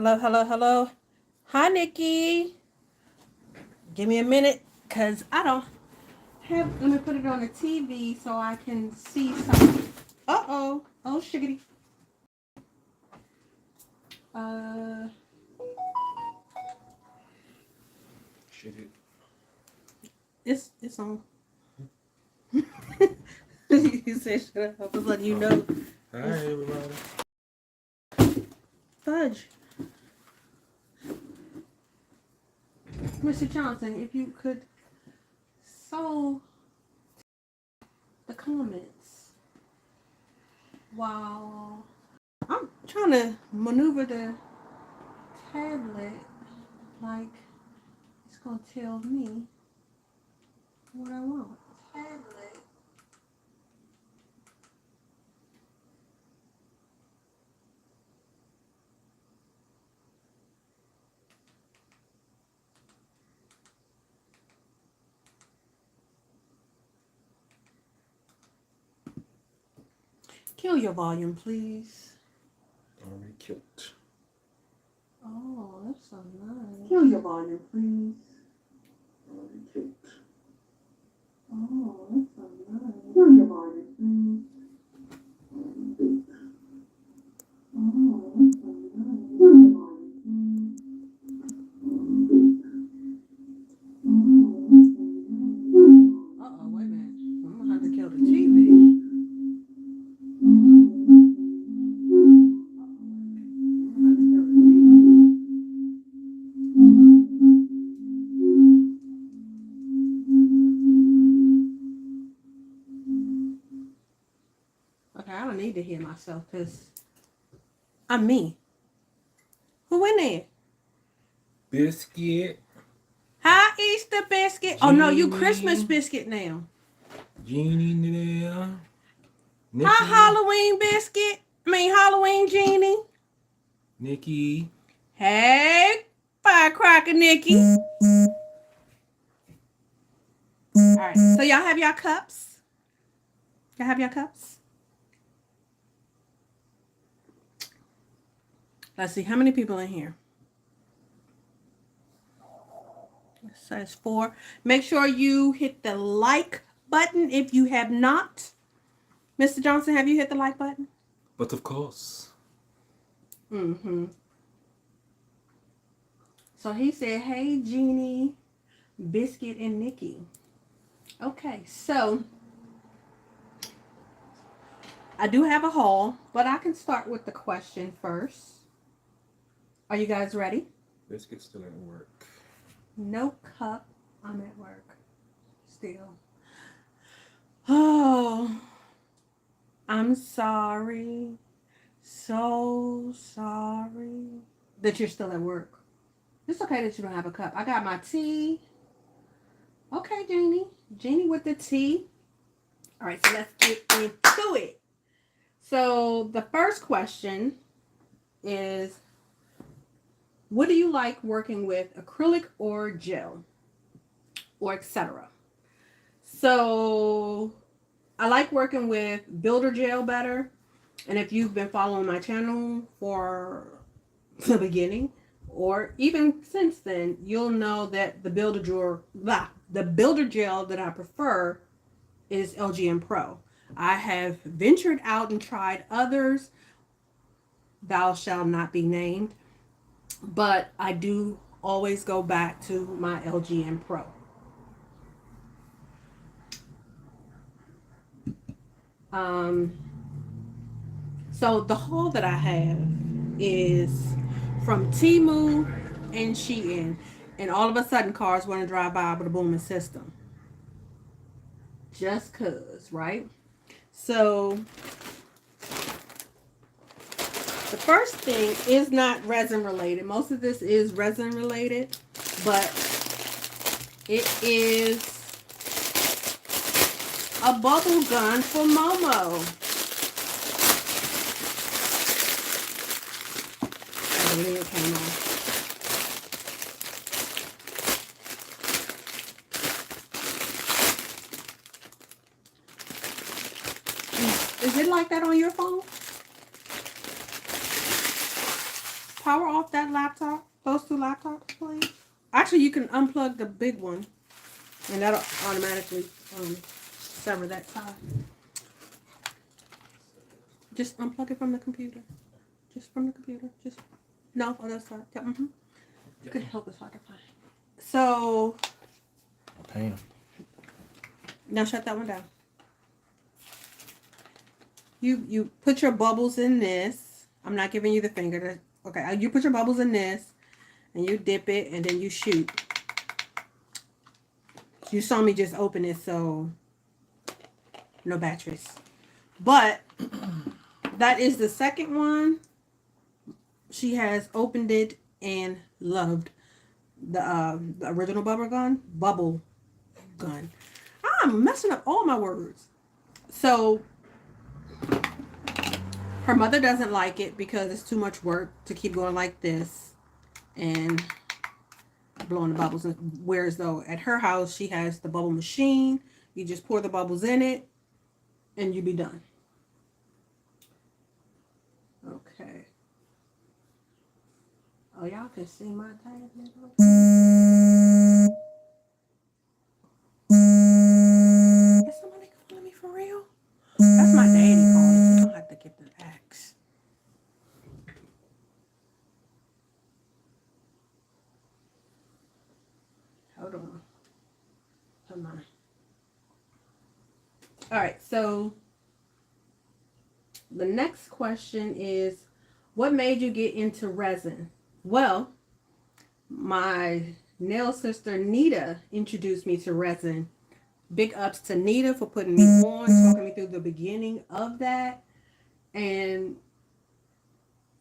Hello, hello, hello. Hi, Nikki. Give me a minute, because I don't have... Let me put it on the TV so I can see something. Uh-oh. Oh, shiggity. Uh, Shit it. it's on. You said shut up. I was letting you know. Hi, everybody. Fudge. Mr. Johnson, if you could solve the comments while I'm trying to maneuver the tablet like it's gonna tell me what I want. Tablet. Kill your volume, please. Already killed. Oh, that's so nice. Kill your volume, please. Already killed. Oh, that's so nice. Kill your volume, please. Already killed. Oh, that's so nice. Kill your volume, please. Already killed. Oh, that's so nice. Uh-oh, wait a minute. I'm gonna have to kill the TV. Okay, I don't need to hear myself because I'm me. Who in there? Biscuit. Hi, Easter biscuit. Oh no, you Jeannie. Christmas biscuit now. Jeannie there. Nikki. Hi, Halloween biscuit. Halloween Jeannie. Nikki. Hey, firecracker Nikki. All right, so y'all have your cups? Y'all have your cups? Let's see, how many people in here? It says 4. Make sure you hit the like button if you have not. Mr. Johnson, have you hit the like button? But of course. Mm-hmm. So he said, hey, Jeannie, Biscuit, and Nikki. Okay, so I do have a haul, but I can start with the question first. Are you guys ready? Biscuit's still at work. No cup. I'm at work still. Oh, I'm sorry. So sorry that you're still at work. It's okay that you don't have a cup. I got my tea. Okay, Jeannie. Jeannie with the tea. All right, so let's get into it. So the first question is, what do you like working with, acrylic or gel or etc.? So I like working with builder gel better. And if you've been following my channel for the beginning or even since then, you'll know that the builder gel that I prefer is LGN Pro. I have ventured out and tried others. Thou shall not be named. But I do always go back to my LGN Pro. Um, so the haul that I have is from Temu and Shein. And all of a sudden cars want to drive by with a booming system. Just cause, right? So the first thing is not resin related. Most of this is resin related, but it is a bubble gun for Momo. Oh, it came off. Is it like that on your phone? power off that laptop? Those two laptops, please. Actually, you can unplug the big one, and that'll automatically sever that tie. Just unplug it from the computer. Just from the computer. Just no, on that side. Yeah, You could help us if I can find. So Okay. now shut that one down. You put your bubbles in this. I'm not giving you the finger. Okay, you put your bubbles in this, and you dip it, and then you shoot. You saw me just open it, so no batteries. But that is the second one. She has opened it and loved the original bubble gun. I'm messing up all my words. So her mother doesn't like it because it's too much work to keep going like this and blowing the bubbles. Whereas though at her house she has the bubble machine. You just pour the bubbles in it and you be done. Okay. Oh, y'all can see my tag. Is somebody calling me for real? That's my daddy calling. You don't have to get the axe. Hold on. Come on. All right, so the next question is, what made you get into resin? Well, my nail sister Nita introduced me to resin. Big ups to Nita for putting me on, talking me through the beginning of that, and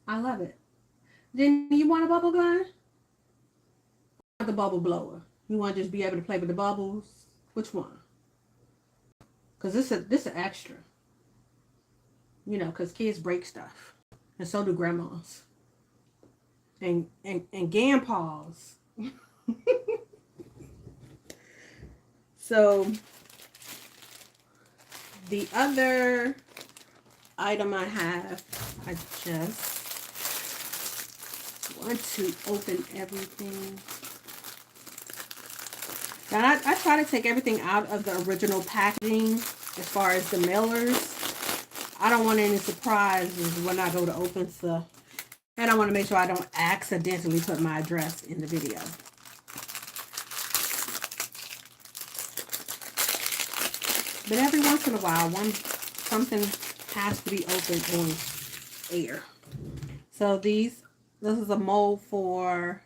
I love it. Then you want a bubble gun? The bubble blower. You want to just be able to play with the bubbles? Which one? Because this is extra. You know, because kids break stuff. And so do grandmas. And grandpas. So, the other item I have, I just want to open everything. Now, I try to take everything out of the original packaging as far as the mailers. I don't want any surprises when I go to open stuff. And I want to make sure I don't accidentally put my address in the video. But every once in a while, something has to be opened on air. So this is a mold for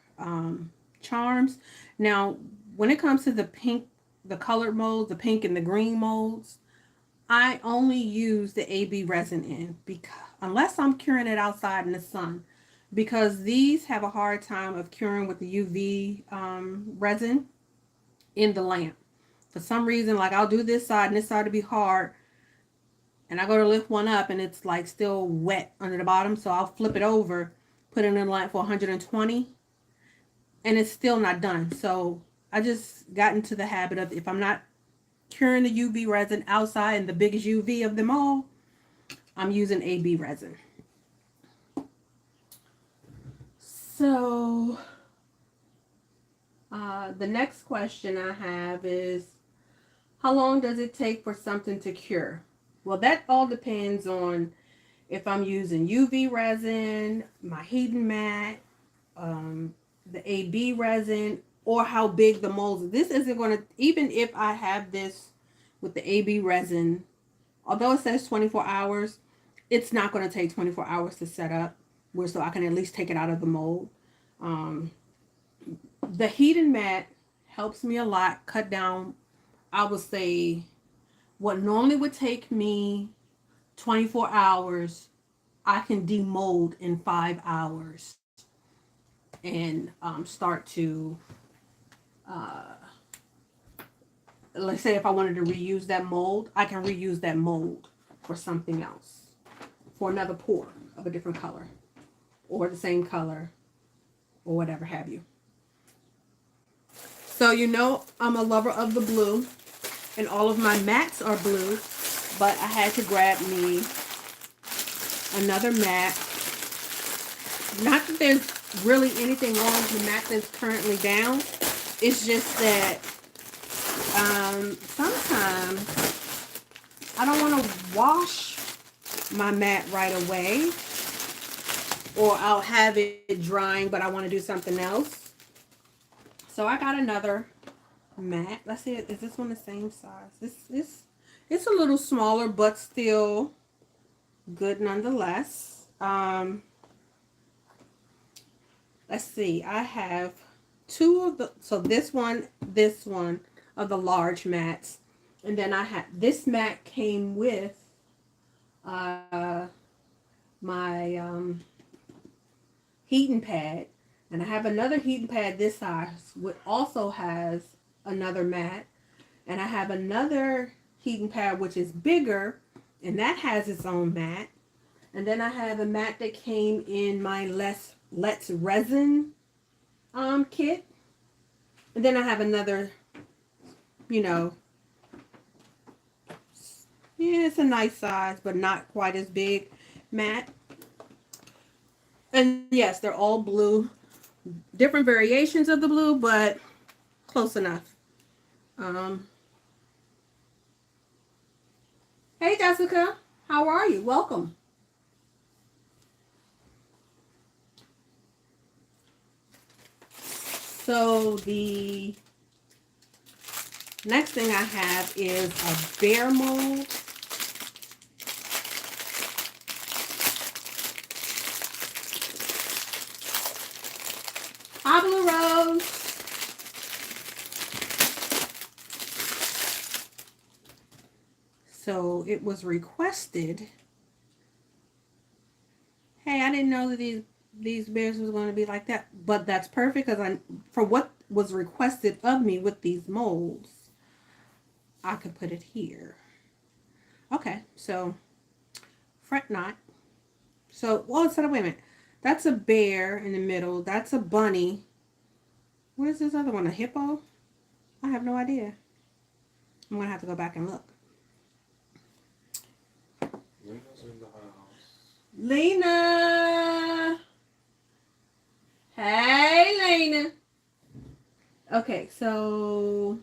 charms. Now, when it comes to the pink, the colored molds, the pink and the green molds, I only use the AB resin in, because unless I'm curing it outside in the sun, because these have a hard time of curing with the UV resin in the lamp. For some reason, like I'll do this side and this side to be hard, and I go to lift one up and it's like still wet under the bottom, so I'll flip it over, put it in the lamp for 120, and it's still not done. So I just got into the habit of, if I'm not curing the UV resin outside in the biggest UV of them all, I'm using AB resin. So the next question I have is, how long does it take for something to cure? Well, that all depends on if I'm using UV resin, my heating mat, the AB resin, or how big the molds. This isn't going to, even if I have this with the AB resin, although it says 24 hours, it's not going to take 24 hours to set up, so I can at least take it out of the mold. The heating mat helps me a lot, cut down, I would say, what normally would take me 24 hours, I can demold in 5 hours and start to, let's say if I wanted to reuse that mold, I can reuse that mold for something else, for another pour of a different color or the same color or whatever have you. So you know I'm a lover of the blue, and all of my mats are blue, but I had to grab me another mat Not that there's really anything wrong with the mat that's currently down. It's just that sometimes I don't want to wash my mat right away, or I'll have it drying, but I want to do something else. So I got another mat. Let's see, is this one the same size? It's a little smaller, but still good nonetheless. Let's see, I have two of the, so this one of the large mats, and then I had this mat came with my heating pad, and I have another heating pad this size which also has another mat, and I have another heating pad which is bigger, and that has its own mat, and then I have a mat that came in my Let's Resin kit, and then I have another, you know, yeah, it's a nice size but not quite as big mat. And yes, they're all blue, different variations of the blue, but close enough. Hey Jessica, how are you? Welcome. So the next thing I have is a bear mold. Hi, Blue Rose. So it was requested. Hey, I didn't know that these bears was going to be like that, but that's perfect because for what was requested of me with these molds, I could put it here. Okay, so fret not. So, well, wait a minute. That's a bear in the middle. That's a bunny. What is this other one? A hippo? I have no idea. I'm going to have to go back and look. Lena's in the house. Lena! Hey, Lena! Okay, so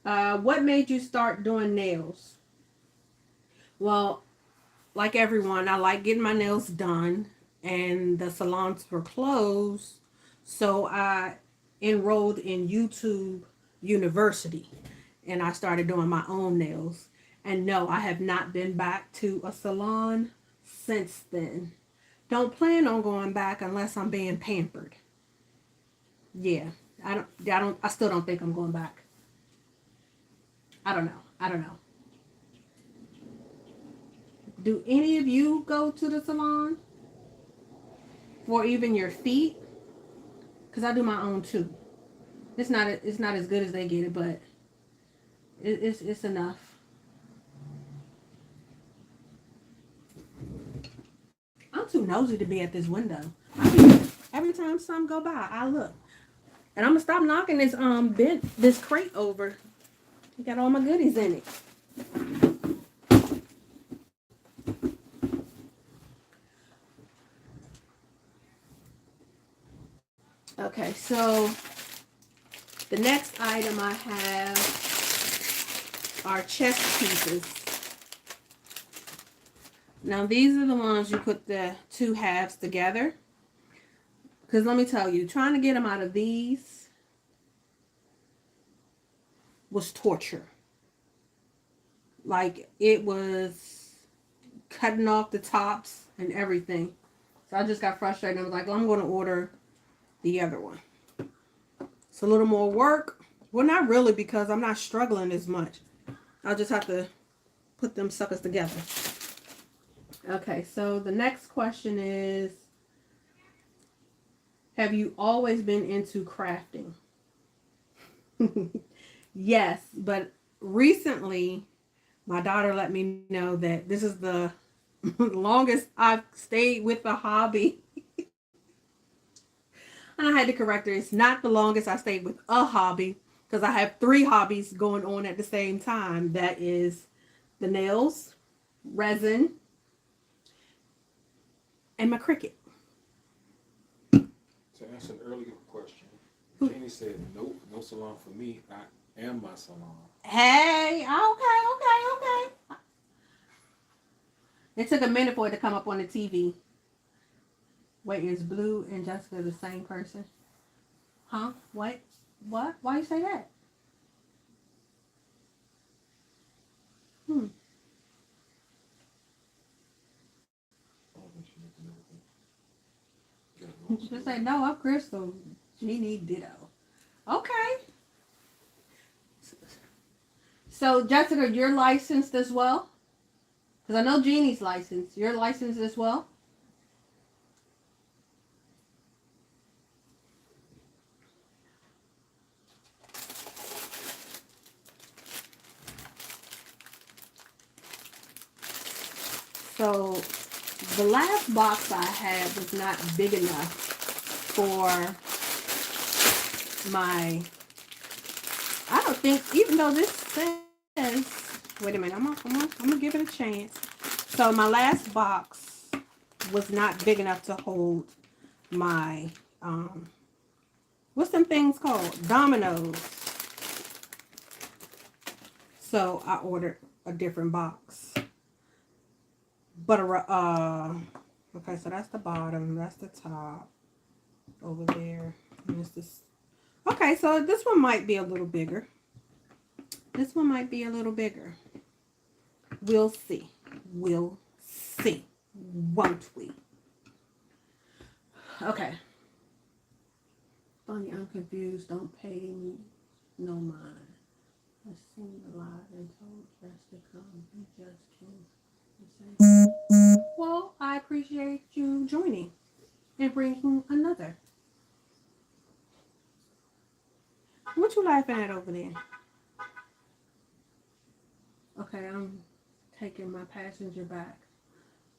what made you start doing nails? Well, like everyone, I like getting my nails done, and the salons were closed, so I enrolled in YouTube University, and I started doing my own nails. And no, I have not been back to a salon since then. Don't plan on going back unless I'm being pampered. Yeah, I still don't think I'm going back. I don't know. Do any of you go to the salon for even your feet? Because I do my own too. It's not as good as they get it, but it's enough. I'm too nosy to be at this window. Every time something go by, I look. And I'm gonna stop knocking this crate over. You got all my goodies in it. Okay, so the next item I have are chest pieces. Now these are the ones you put the two halves together. Because let me tell you, trying to get them out of these was torture. Like, it was cutting off the tops and everything. So I just got frustrated. I was like, well, I'm going to order the other one. It's a little more work. Well, not really, because I'm not struggling as much. I'll just have to put them suckers together. Okay, so the next question is, have you always been into crafting? Yes, but recently my daughter let me know that this is the longest I've stayed with the hobby. And I had to correct her. It's not the longest I stayed with a hobby, because I have 3 hobbies going on at the same time. That is the nails, resin, and my Cricut. To answer an earlier question, Jeannie said, nope, no salon for me. I am my salon. Hey, okay. It took a minute for it to come up on the TV. Wait, is Blue and Jessica the same person? Huh? What? What? Why you say that? Hmm. I don't think she needs to know that. Yeah, no She say, no, I'm Crystal. Jeannie ditto. Okay. So, Jessica, you're licensed as well? Because I know Jeannie's licensed. You're licensed as well? So, the last box I had was not big enough for my... I don't think, even though this says... Wait a minute, I'm gonna give it a chance. So, my last box was not big enough to hold my... what's them things called? Dominoes. So, I ordered a different box. But okay, so that's the bottom, that's the top over there. And it's this. Okay, so this one might be a little bigger. This one might be a little bigger. We'll see. We'll see. Won't we? Okay. Funny, I'm confused. Don't pay me no mind. I seen the live and told Jess to come. He just came. Well, I appreciate you joining and bringing another. What you laughing at over there? Okay, I'm taking my passenger back.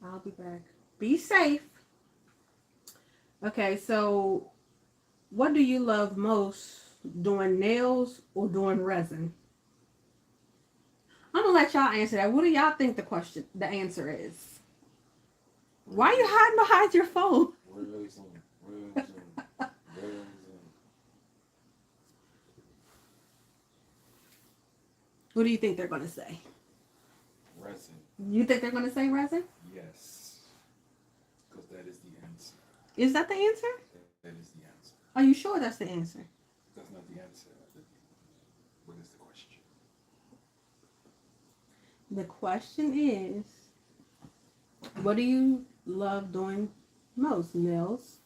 I'll be back. Be safe. Okay, so what do you love most, doing nails or doing resin? I'm gonna let y'all answer that. What do y'all think the answer is? Why are you hiding behind your phone? Resin. What do you think they're gonna say? Resin. You think they're gonna say resin? Yes. Because that is the answer. Is that the answer? That is the answer. Are you sure that's the answer? That's not the answer. What is the question? The question is, what do you love doing most, nails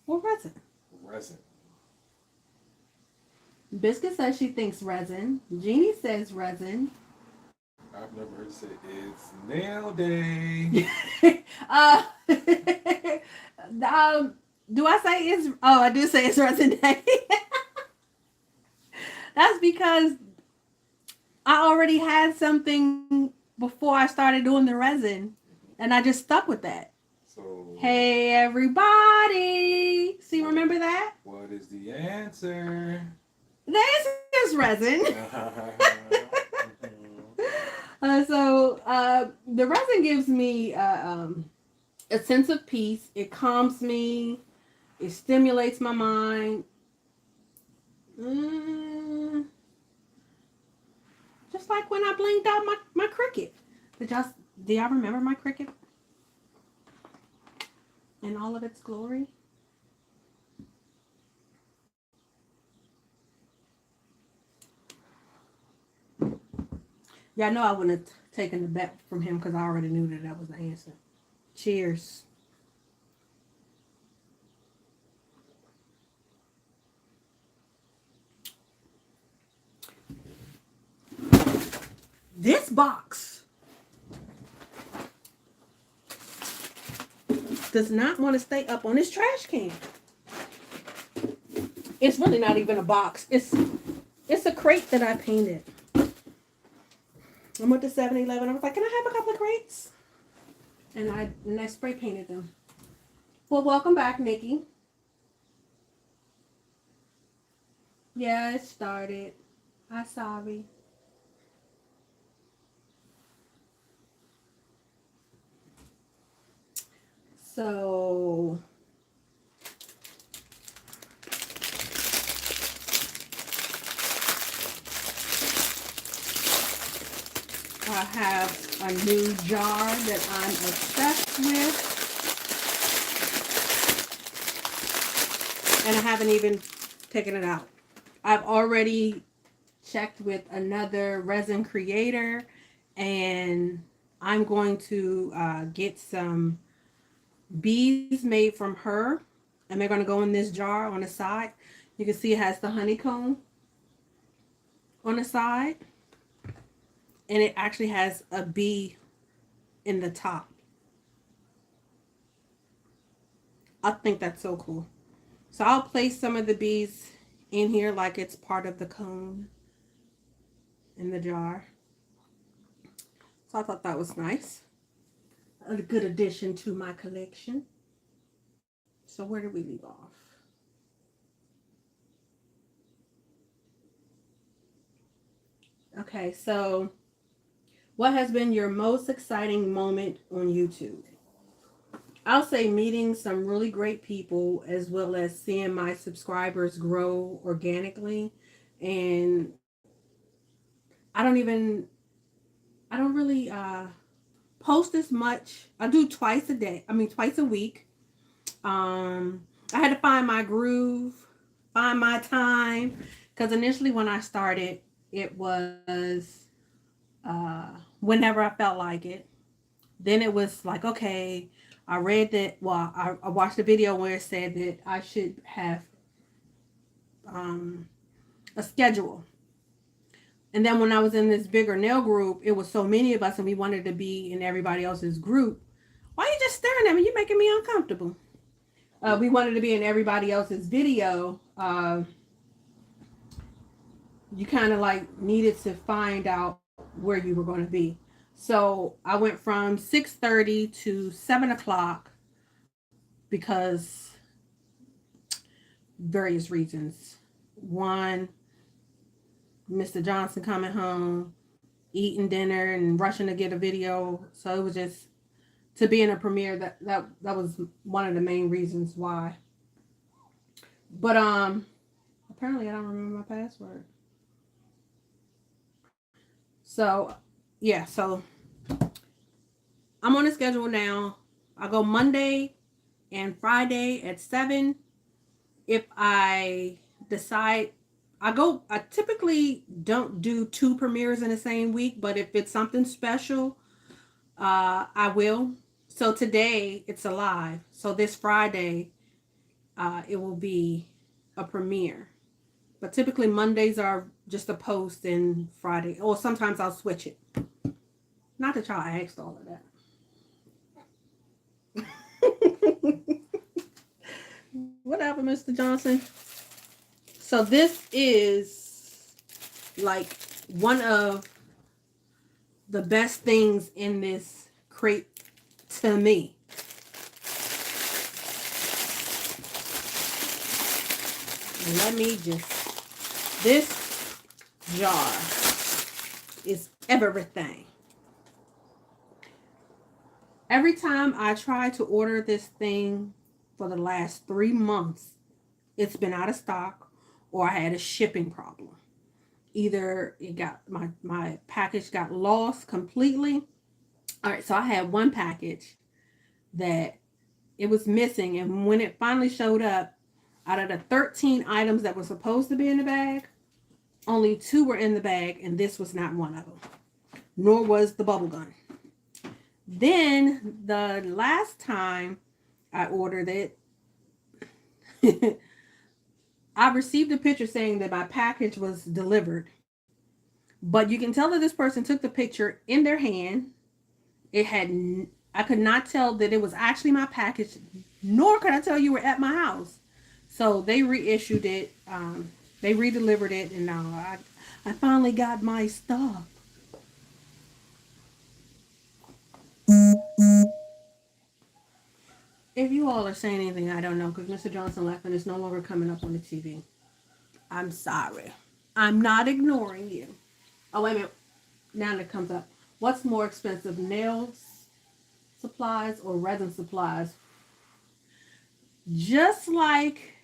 or resin? Resin. Biscuit says she thinks resin. Jeannie says resin. I've never heard say it's nail day. uh, do I say it's? Oh, I do say it's resin day. That's because I already had something before I started doing the resin, and I just stuck with that. So. Hey everybody! See, remember that? What is the answer? The answer is resin. The resin gives me a sense of peace. It calms me. It stimulates my mind. Just like when I blinked out my cricket. Do y'all remember my cricket? In all of its glory? Yeah, I know I wouldn't have taken the bet from him because I already knew that was the answer. Cheers. This box does not want to stay up on this trash can. It's really not even a box. It's a crate that I painted. I went to 7-Eleven. I was like, can I have a couple of crates? And I spray painted them. Well, welcome back, Nikki. Yeah, it started. I'm sorry. So, I have a new jar that I'm obsessed with. And I haven't even taken it out. I've already checked with another resin creator, and I'm going to get some beads made from her, and they're going to go in this jar on the side. You can see it has the honeycomb on the side, and it actually has a bee in the top. I think that's so cool. So I'll place some of the bees in here like it's part of the cone in the jar. So I thought that was nice. A good addition to my collection. So where did we leave off? Okay, so what has been your most exciting moment on YouTube? I'll say meeting some really great people as well as seeing my subscribers grow organically. And I don't even, I don't really post as much. I do twice a day, twice a week. I had to find my groove, find my time. Because initially when I started, it was whenever I felt like it. Then it was like, okay, I read that. Well, I watched a video where it said that I should have um, a schedule. And then when I was in this bigger nail group, it was so many of us, and we wanted to be in everybody else's group. Why are you just staring at me? You're making me uncomfortable. We wanted to be in everybody else's video. You kind of like needed to find out where you were going to be. So I went from 6:30 to 7 o'clock because various reasons. One, Mr. Johnson coming home, eating dinner, and rushing to get a video. So it was just to be in a premiere. That was one of the main reasons why. But apparently I don't remember my password. So yeah, so I'm on a schedule now. I go Monday and Friday at 7. If I decide, I typically don't do 2 premieres in the same week, but if it's something special, I will. So today it's a live. So this Friday, it will be a premiere. But typically Mondays are just a post, and Friday, or sometimes I'll switch it. Not that y'all asked all of that. What happened, Mr. Johnson? So this is like one of the best things in this crate to me. Let me just, this jar is everything. Every time I try to order this thing for the last 3 months, it's been out of stock or I had a shipping problem. Either it got my package got lost completely. All right, so I had one package that it was missing, and when it finally showed up, out of the 13 items that were supposed to be in the bag, only 2 were in the bag, and this was not one of them. Nor was the bubble gun. Then the last time I ordered it, I received a picture saying that my package was delivered. But you can tell that this person took the picture in their hand. I could not tell that it was actually my package, nor could I tell you were at my house. So they reissued it. They redelivered it, and now I finally got my stuff. If you all are saying anything, I don't know, because Mr. Johnson laughing is no longer coming up on the TV. I'm sorry. I'm not ignoring you. Oh, wait a minute. Now it comes up. What's more expensive, nails supplies or resin supplies? Just like,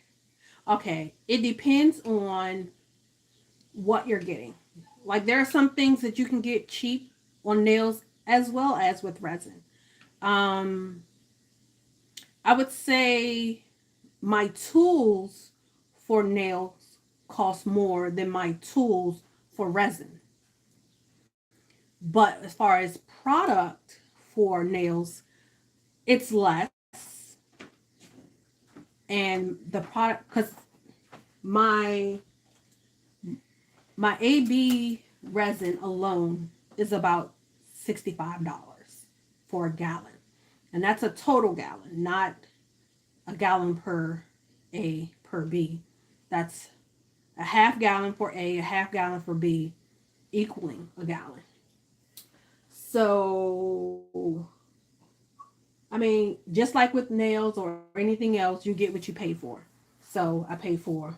okay, it depends on what you're getting. Like there are some things that you can get cheap on nails as well as with resin. Um, I would say my tools for nails cost more than my tools for resin. But as far as product for nails, it's less. And the product, because my my AB resin alone is about $65 for a gallon. And that's a total gallon, not a gallon per A per B. That's a half gallon for A, a half gallon for B, equaling a gallon. So, I mean, just like with nails or anything else, you get what you pay for. So I pay for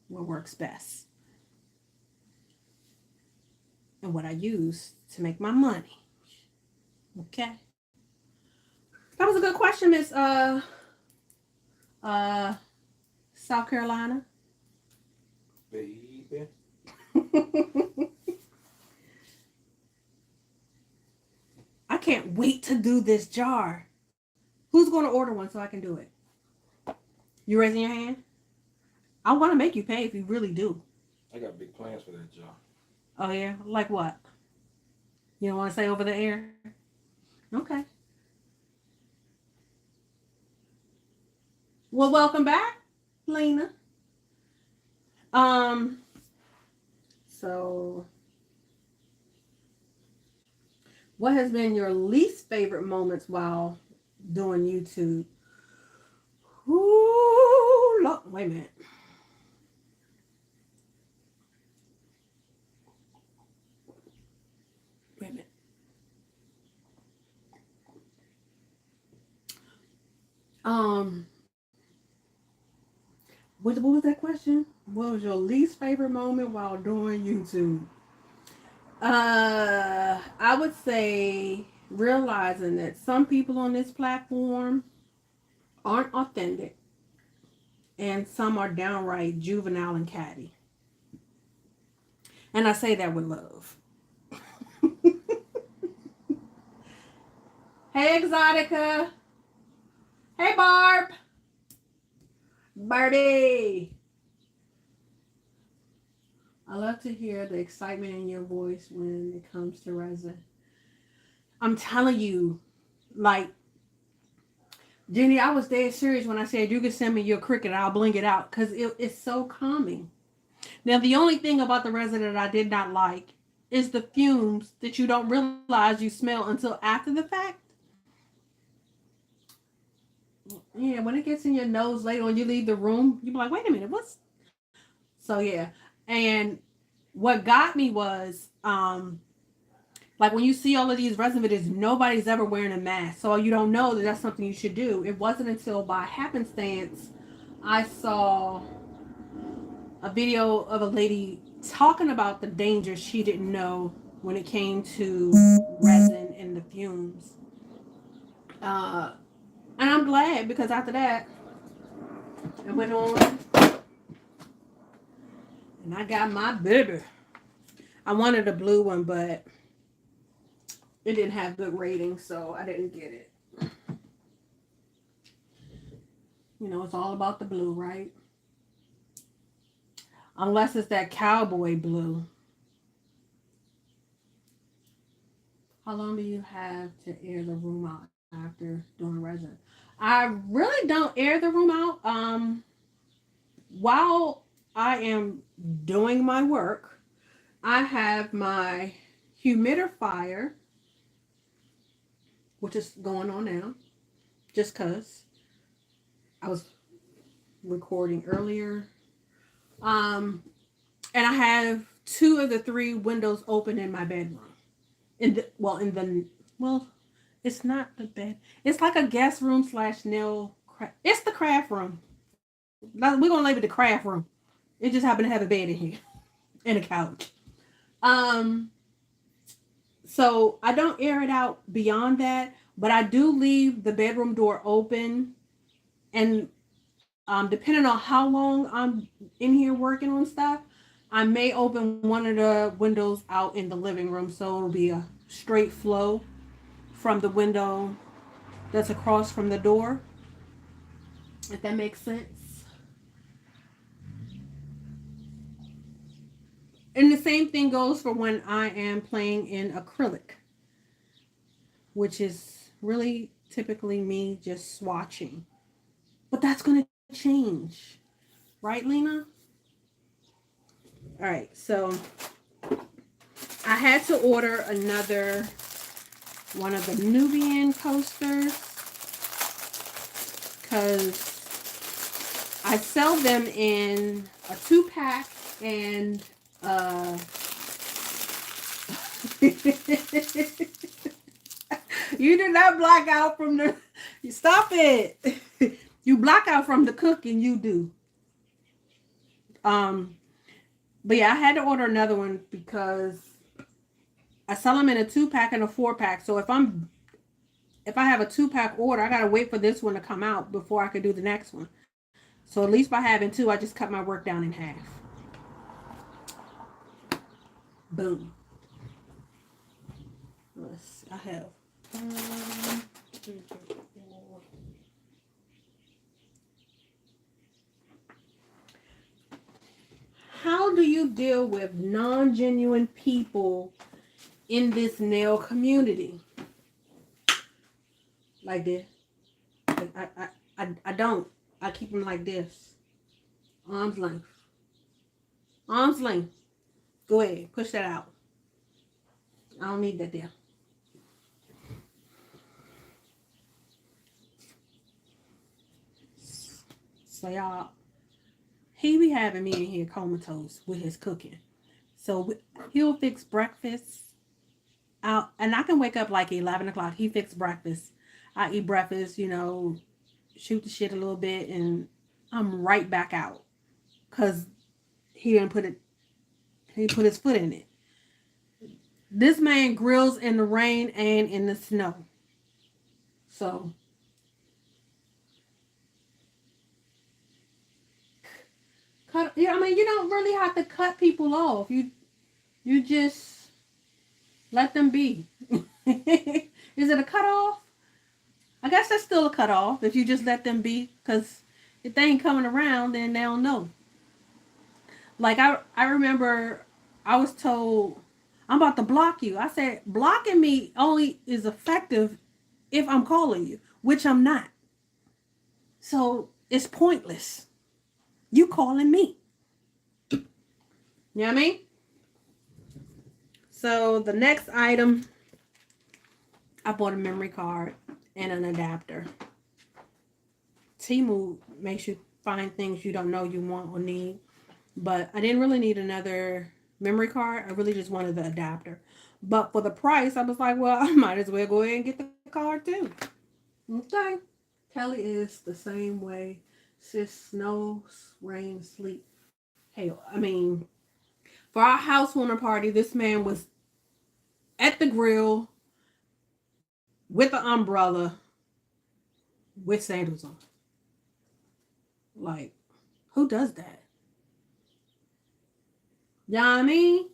what works best and what I use to make my money. Okay. That was a good question, Miss uh South Carolina. Baby. I can't wait to do this jar. Who's going to order one so I can do it? You raising your hand? I want to make you pay if you really do. I got big plans for that job. Oh yeah, like what? You don't want to say over the air? Okay. Well, welcome back, Lena. Um. So, what has been your least favorite moments while doing YouTube? Ooh, look, wait a minute. Wait a minute. Um, what was that question? What was your least favorite moment while doing YouTube? I would say realizing that some people on this platform aren't authentic and some are downright juvenile and catty. And I say that with love. Hey, Exotica. Hey, Barb. Barbie. I love to hear the excitement in your voice when it comes to resin. I'm telling you, like, Jenny, I was dead serious when I said you can send me your Cricut, I'll bling it out because it's so calming. Now, the only thing about the resin that I did not like is the fumes that you don't realize you smell until after the fact. Yeah, when it gets in your nose later when you leave the room, you be like, wait a minute, what's. So, yeah. And what got me was, like when you see all of these resin videos, nobody's ever wearing a mask. So you don't know that that's something you should do. It wasn't until by happenstance I saw a video of a lady talking about the dangers she didn't know when it came to resin and the fumes. Uh, and I'm glad because after that, I went on and I got my baby. I wanted a blue one, but it didn't have good ratings, so I didn't get it. You know, it's all about the blue, right? Unless it's that cowboy blue. How long do you have to air the room out after doing resin? I really don't air the room out. While I am doing my work, I have my humidifier, which is going on now, just because I was recording earlier. Um, and I have two of the three windows open in my bedroom. Well, it's not the bed. It's like a guest room slash nail. It's the craft room. We're gonna label it the craft room. It just happened to have a bed in here and a couch. Um, so I don't air it out beyond that, but I do leave the bedroom door open, and depending on how long I'm in here working on stuff, I may open one of the windows out in the living room so it'll be a straight flow from the window that's across from the door. If that makes sense. And the same thing goes for when I am playing in acrylic, which is really typically me just swatching. But that's going to change. Right, Lena? All right, so I had to order another one of the Nubian coasters because I sell them in a 2-pack and you do not black out from the stop it. You black out from the cooking, you do. But yeah, I had to order another one because I sell them in a 2-pack and a 4-pack. So if I have a 2-pack order, I gotta wait for this one to come out before I could do the next one. So at least by having 2, I just cut my work down in half. Boom. Let's see, I have 1, 2, 3, 4. How do you deal with non-genuine people in this nail community? Like this. I don't. I keep them like this. Arm's length. Arm's length. Go ahead. Push that out. I don't need that there. So y'all, he be having me in here comatose with his cooking. So he'll fix breakfast out, and I can wake up like 11 o'clock. He fixed breakfast. I eat breakfast, shoot the shit a little bit, and I'm right back out. Because he didn't put his foot in it. This man grills in the rain and in the snow. So you don't really have to cut people off. You just let them be. Is it a cut off? I guess that's still a cut off if you just let them be, because if they ain't coming around, then they don't know. Like I remember I was told, I'm about to block you. I said, blocking me only is effective if I'm calling you, which I'm not. So it's pointless. You calling me. You know what I mean? So the next item, I bought a memory card and an adapter. Temu makes you find things you don't know you want or need. But I didn't really need another memory card. I really just wanted the adapter. But for the price, I was like, well, I might as well go ahead and get the card too. Okay. Kelly is the same way. Sis, snows, rain, sleep, hail. For our housewarming party, this man was at the grill with the umbrella with sandals on. Like, who does that? You know what I mean?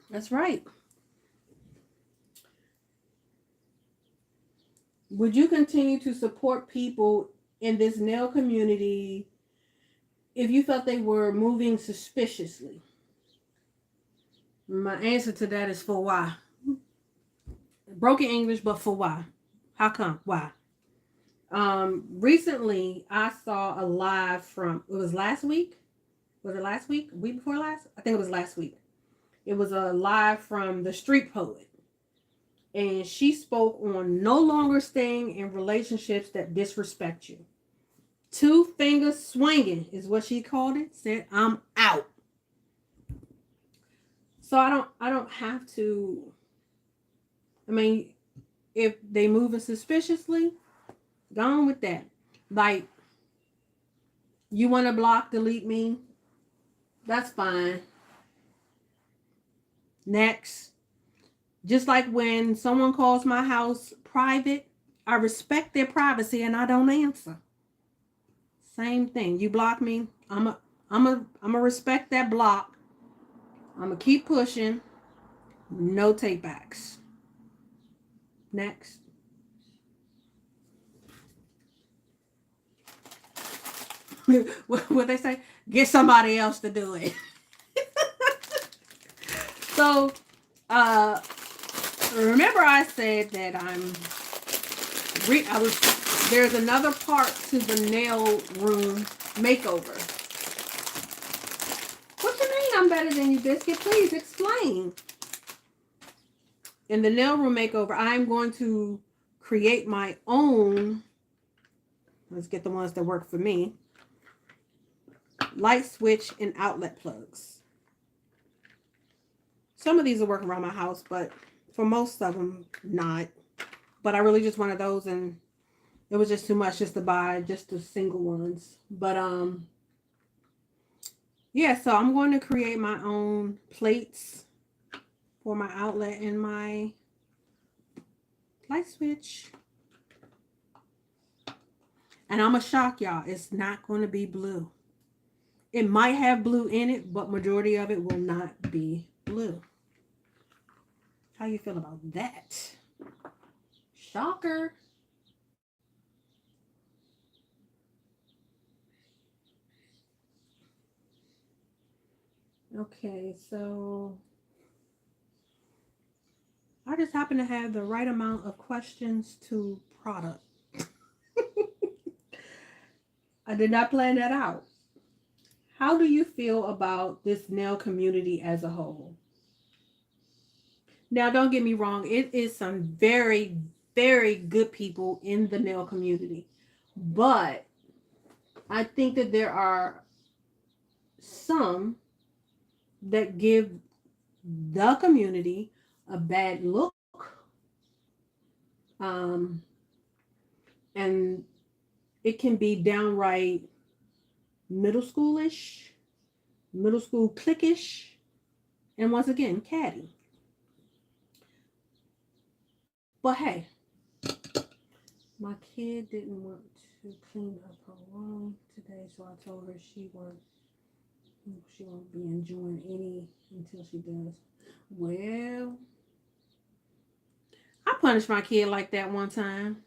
That's right. Would you continue to support people in this nail community if you felt they were moving suspiciously? My answer to that is for why. Broken English, but for why? How come? Why? Recently I saw a live from, it was last week. Was it last week? Week before last? I think it was last week. It was a live from the Street Poet. And she spoke on no longer staying in relationships that disrespect you. 2 fingers swinging is what she called it. Said, I'm out. So I don't have to. If they moving suspiciously, go on with that. Like, you want to block, delete me? That's fine. Next. Just like when someone calls my house private, I respect their privacy and I don't answer. Same thing. You block me, I'm I'm gonna respect that block. I'm gonna keep pushing. No take backs. Next. What they say? Get somebody else to do it. So, uh, remember I said that I was, there's another part to the nail room makeover. What you mean I'm better than you, Biscuit? Please explain. In the nail room makeover, I'm going to create my own. Let's get the ones that work for me. Light switch and outlet plugs. Some of these will work around my house, but for most of them, not. But I really just wanted those, and it was just too much just to buy just the single ones. But yeah, so I'm going to create my own plates for my outlet and my light switch. And I'm gonna shock y'all, it's not going to be blue. It might have blue in it, but majority of it will not be blue. How you feel about that? Shocker. Okay, so I just happen to have the right amount of questions to product. I did not plan that out. How do you feel about this nail community as a whole? Now, don't get me wrong, it is some very, very good people in the nail community. But I think that there are some that give the community a bad look. Um, and it can be downright middle schoolish, middle school cliquish, and once again, catty. But hey, my kid didn't want to clean up her room today, so I told her she won't be enjoying any until she does. Well, I punished my kid like that one time.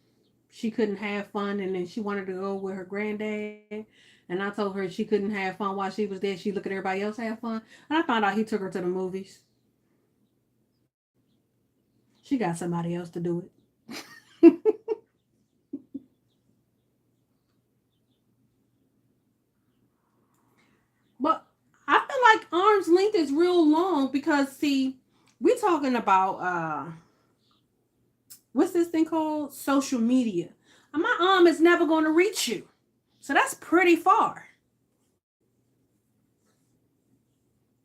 She couldn't have fun, and then she wanted to go with her granddad. And I told her she couldn't have fun while she was there. She look at everybody else have fun. And I found out he took her to the movies. She got somebody else to do it. But I feel like arm's length is real long because see, we talking about what's this thing called? Social media. And my arm is never going to reach you. So that's pretty far.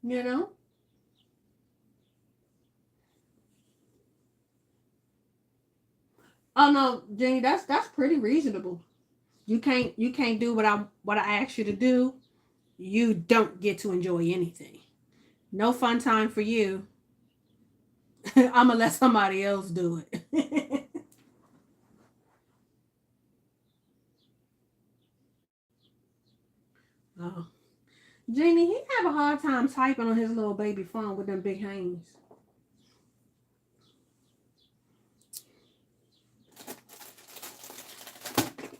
You know? Oh no, Jenny, that's pretty reasonable. You can't do what I asked you to do. You don't get to enjoy anything. No fun time for you. I'm gonna let somebody else do it. Oh, Jeannie, he have a hard time typing on his little baby phone with them big hands.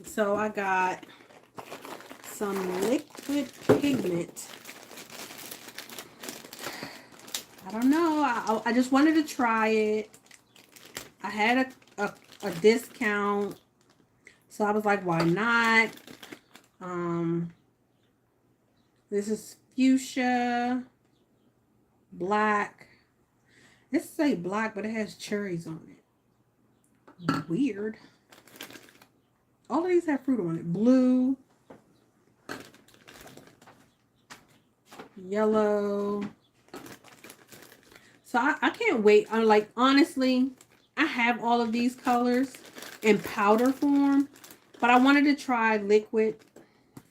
So I got some liquid pigment. I don't know. I just wanted to try it. I had a discount, so I was like, why not? Um, this is fuchsia, black. It say black, but it has cherries on it. Weird. All of these have fruit on it. Blue, yellow. So I can't wait. I'm like, honestly, I have all of these colors in powder form, but I wanted to try liquid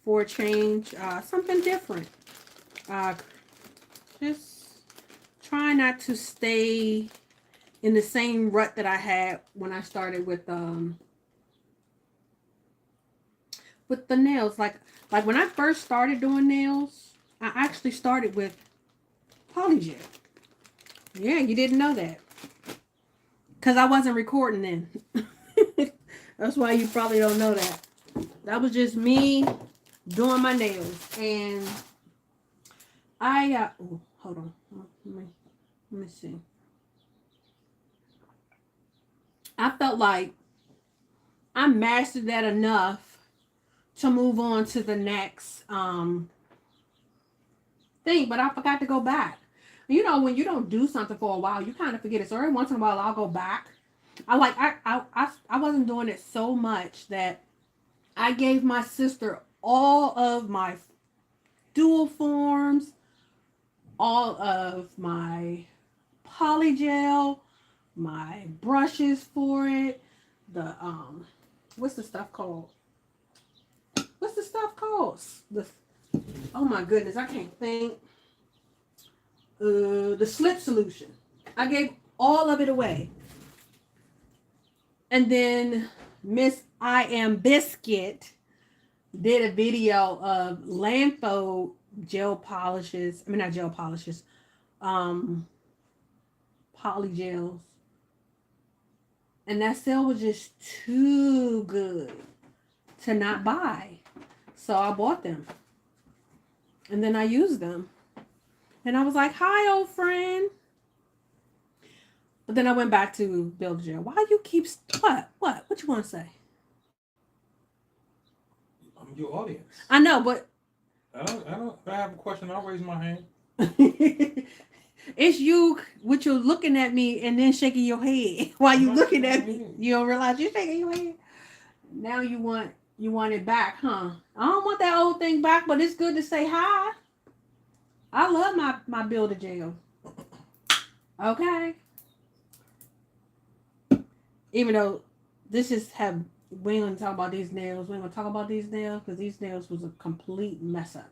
for a change, something different. Uh, just try not to stay in the same rut that I had when I started with the nails. Like when I first started doing nails, I actually started with polygel. Yeah, you didn't know that. Because I wasn't recording then. That's why you probably don't know that. That was just me doing my nails. And oh, hold on. Let me see. I felt like I mastered that enough to move on to the next thing, but I forgot to go back. You know, when you don't do something for a while, you kind of forget it. So every once in a while, I'll go back. I wasn't doing it so much that I gave my sister all of my dual forms, all of my polygel, my brushes for it, the what's the stuff called? What's the stuff called? The Oh my goodness, I can't think. The slip solution. I gave all of it away. And then Miss I Am Biscuit did a video of landfill gel polishes. I mean, not gel polishes. Polygels. And that sale was just too good to not buy. So I bought them. And then I used them. And I was like, hi, old friend. But then I went back to Build Gel. Why you keep... What? What you want to say? I'm your audience. I know, but... If I have a question, I'll raise my hand. It's you, what you're looking at me and then shaking your head while you looking at me. You don't realize you're shaking your head. Now you want it back, huh? I don't want that old thing back, but it's good to say hi. I love my Builder Gel. Okay. Even though we ain't gonna talk about these nails. We ain't gonna talk about these nails because these nails was a complete mess up.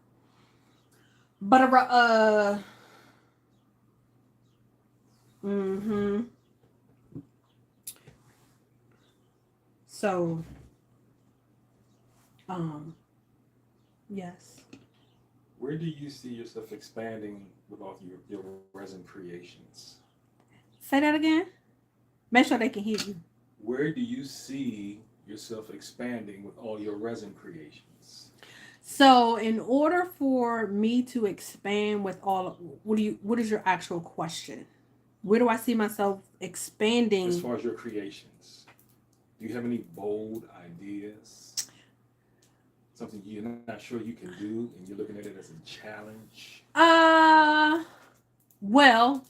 But So yes. Where do you see yourself expanding with all your resin creations? Say that again. Make sure they can hear you. Where do you see yourself expanding with all your resin creations? So, in order for me to expand with what is your actual question? Where do I see myself expanding? As far as your creations, do you have any bold ideas? Something you're not sure you can do and you're looking at it as a challenge? Well,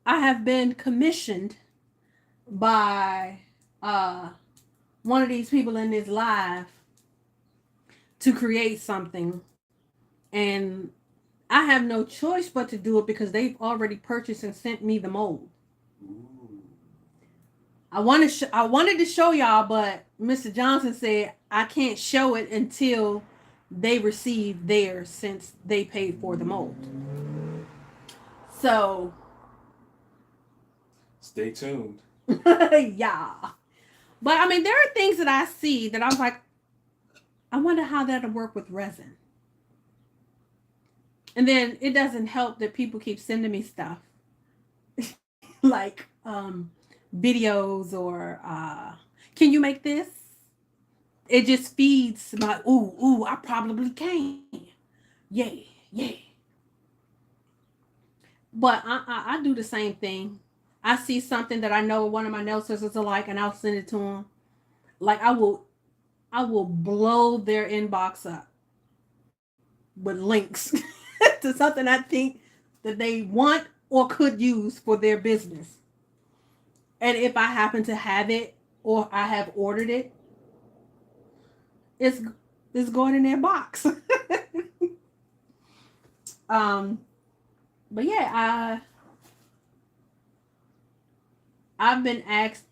I have been commissioned by one of these people in this live to create something, and I have no choice but to do it because they've already purchased and sent me the mold. Ooh. I wanted to show y'all, but Mr. Johnson said I can't show it until they receive theirs since they paid for the mold. So Stay tuned. yeah. But I mean, there are things that I see that I was like, I wonder how that'll work with resin. And then it doesn't help that people keep sending me stuff like videos or can you make this? It just feeds my ooh, I probably can. Yeah. But I do the same thing. I see something that I know one of my nail sisters are like, and I'll send it to them. Like I will blow their inbox up with links to something I think that they want or could use for their business. And if I happen to have it or I have ordered it, it's going in their box. But yeah, I've been asked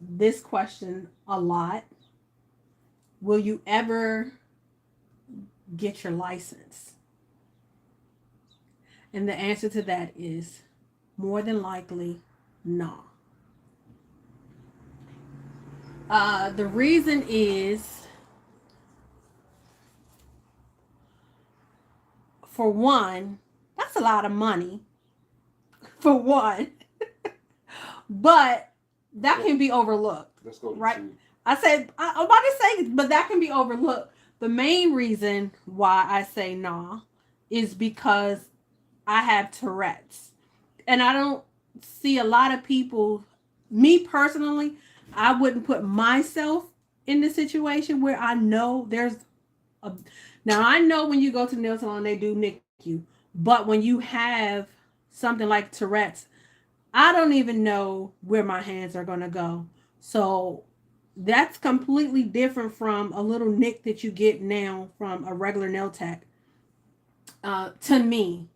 this question a lot. Will you ever get your license? And the answer to that is more than likely no. The reason is for one, that's a lot of money for one, but that can be overlooked. Let's go to Right. two. I'm about to say, but that can be overlooked. The main reason why I say nah is because I have Tourette's. And I don't see a lot of people, me personally, I wouldn't put myself in the situation where I know there's a. Now, I know when you go to the nail salon, they do nick you. But when you have something like Tourette's, I don't even know where my hands are going to go. So that's completely different from a little nick that you get now from a regular nail tech. To me,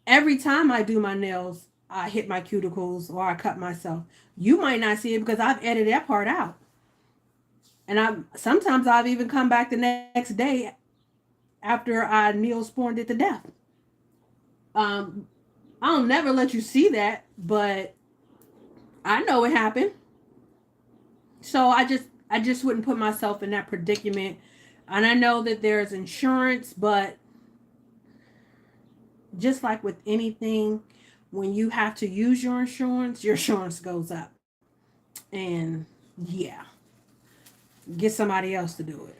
every time I do my nails, I hit my cuticles or I cut myself. You might not see it because I've edited that part out. And I've even come back the next day after I Neosporined it to death. Um, I'll never let you see that, but I know it happened. So I just wouldn't put myself in that predicament. And I know that there's insurance, but just like with anything, when you have to use your insurance goes up. And yeah, get somebody else to do it.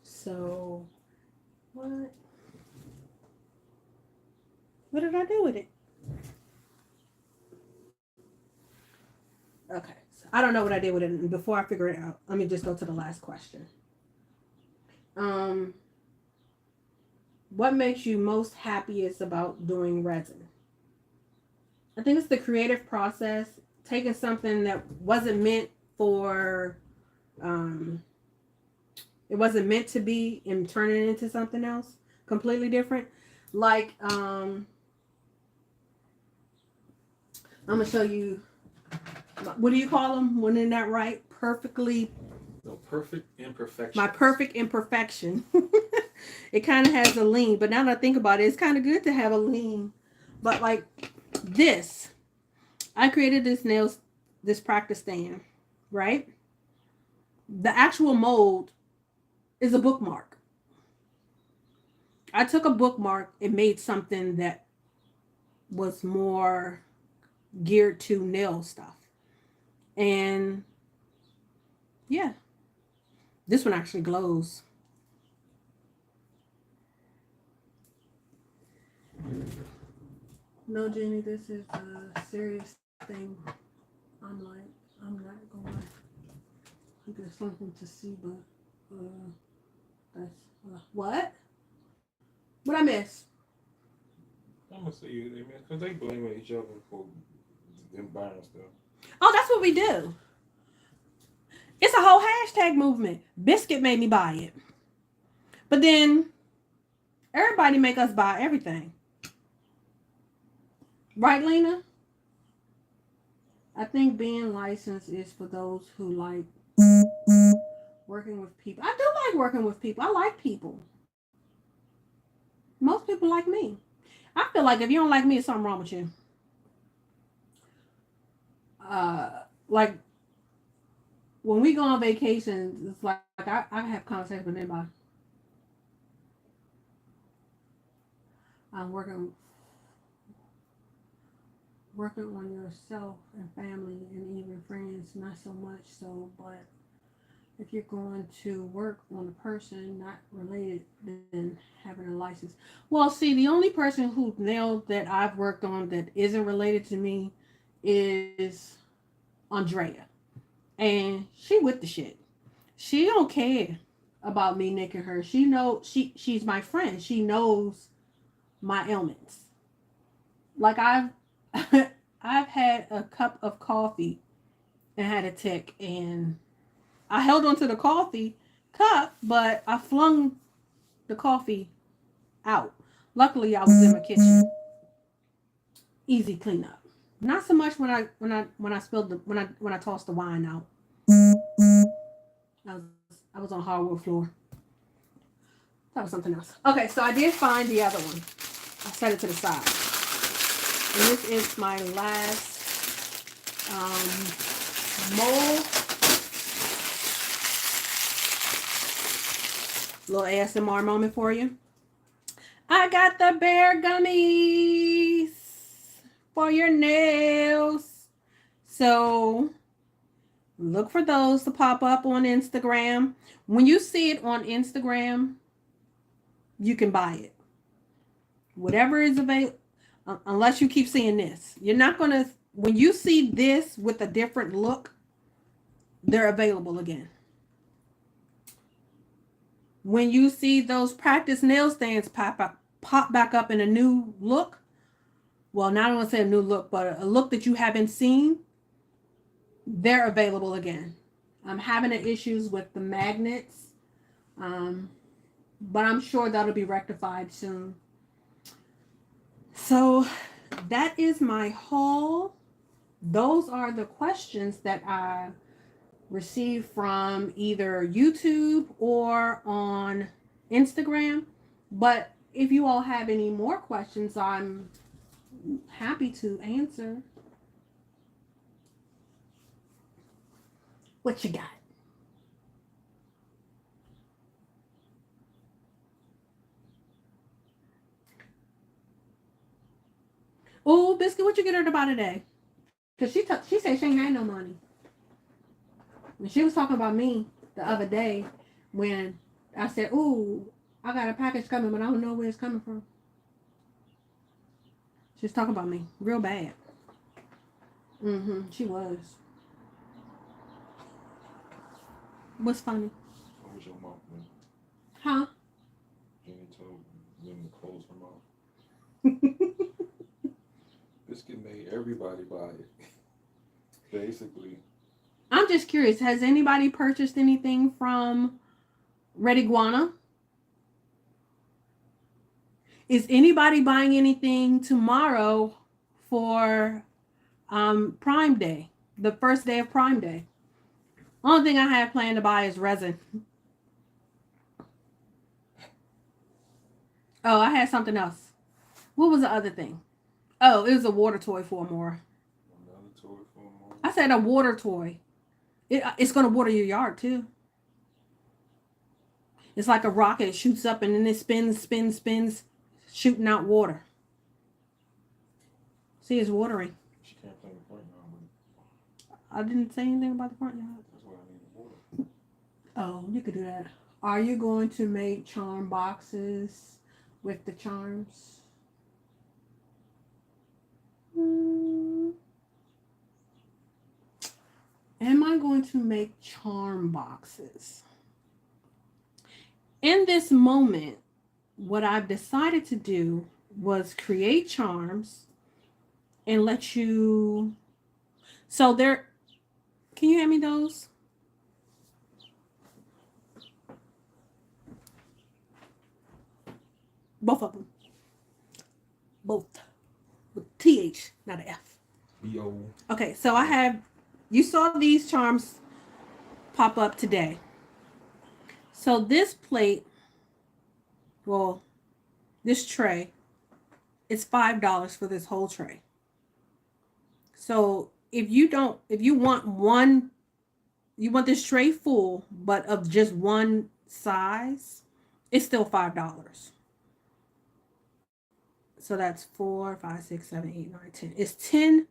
So what? What did I do with it? Okay, so I don't know what I did with it. And before I figure it out, let me just go to the last question. Um, what makes you most happiest about doing resin? I think it's the creative process, taking something that wasn't meant for, um, it wasn't meant to be, and turning it into something else completely different. Like, I'm gonna show you. What do you call them? When they're not right, perfectly. No, perfect imperfection. My perfect imperfection. It kind of has a lean, but now that I think about it, it's kind of good to have a lean. But like this, I created this practice stand, right? The actual mold is a bookmark. I took a bookmark and made something that was more geared to nail stuff. And yeah, this one actually glows. No, Jenny, this is a serious thing. I'm like, I'm not going to get something to see, but that's what? What I miss? I'm gonna say you, because they blaming each other for them buying stuff. Oh, that's what we do. It's a whole hashtag movement. Biscuit made me buy it, but then everybody make us buy everything, right, Lena? I think being licensed is for those who like working with people. I do like working with people. I like people. Most people like me. I feel like if you don't like me, it's something wrong with you. Like when we go on vacations, it's like I have conversations with anybody. I'm working on yourself and family and even friends, not so much so, but if you're going to work on a person not related, then having a license. Well, see, the only person who nailed that I've worked on that isn't related to me is Andrea. And she with the shit. She don't care about me nicking her. She's my friend. She knows my ailments. Like I've had a cup of coffee and had a tick, and I held onto the coffee cup, but I flung the coffee out. Luckily, I was in my kitchen. Easy cleanup. Not so much when I spilled when I tossed the wine out. I was I was on hardwood floor. That was something else. Okay, so I did find the other one. I set it to the side. And this is my last mold Little ASMR moment for you. I got the bear gummies for your nails. So look for those to pop up on Instagram. When you see it on Instagram, you can buy it. Whatever is available, unless you keep seeing this. You're not going to, when you see this with a different look, they're available again. When you see those practice nail stands pop back up in a new look, well, not I want to say a new look, but a look that you haven't seen, they're available again. I'm having issues with the magnets, but I'm sure that'll be rectified soon. So that is my haul. Those are the questions that I received from either YouTube or on Instagram. But if you all have any more questions, I'm happy to answer. What you got? Oh, Biscuit, what you get her to buy today? Because she said she ain't had no money. And she was talking about me the other day when I said, ooh, I got a package coming, but I don't know where it's coming from. She was talking about me real bad. She was. What's funny? What was your mouth when Huh? Jenny told them to close her mouth? Biscuit made everybody buy it. Basically. I'm just curious. Has anybody purchased anything from Red Iguana? Is anybody buying anything tomorrow for Prime Day? The first day of Prime Day. Only thing I have planned to buy is resin. Oh, I had something else. What was the other thing? Oh, it was a water toy for more. Another toy for more. I said a water toy. It's going to water your yard too. It's like a rocket. It shoots up and then it spins, shooting out water. See, it's watering. She can't play in the front yard with it. I didn't say anything about the front yard. That's why I need water. Oh, you could do that. Are you going to make charm boxes with the charms? Am I going to make charm boxes? In this moment, what I've decided to do was create charms and let you. So there, can you hand me those? Both of them. Both. With TH, not an F. B-O. Okay, so I have, you saw these charms pop up today. So this plate, well, this tray, it's $5 for this whole tray. So if you want this tray full, but of just one size, it's still $5. So that's 4, 5, 6, 7, 8, 9, 10. It's 10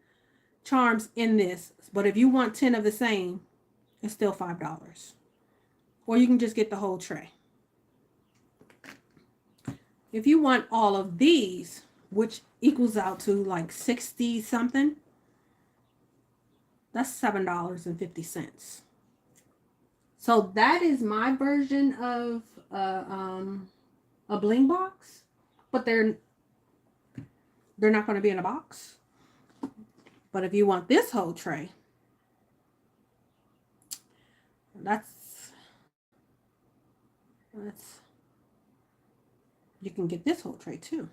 charms in this, but if you want 10 of the same, it's still $5. Or you can just get the whole tray. If you want all of these, which equals out to like 60 something, that's $7.50. So that is my version of a bling box, but they're not going to be in a box. But if you want this whole tray, that's you can get this whole tray too.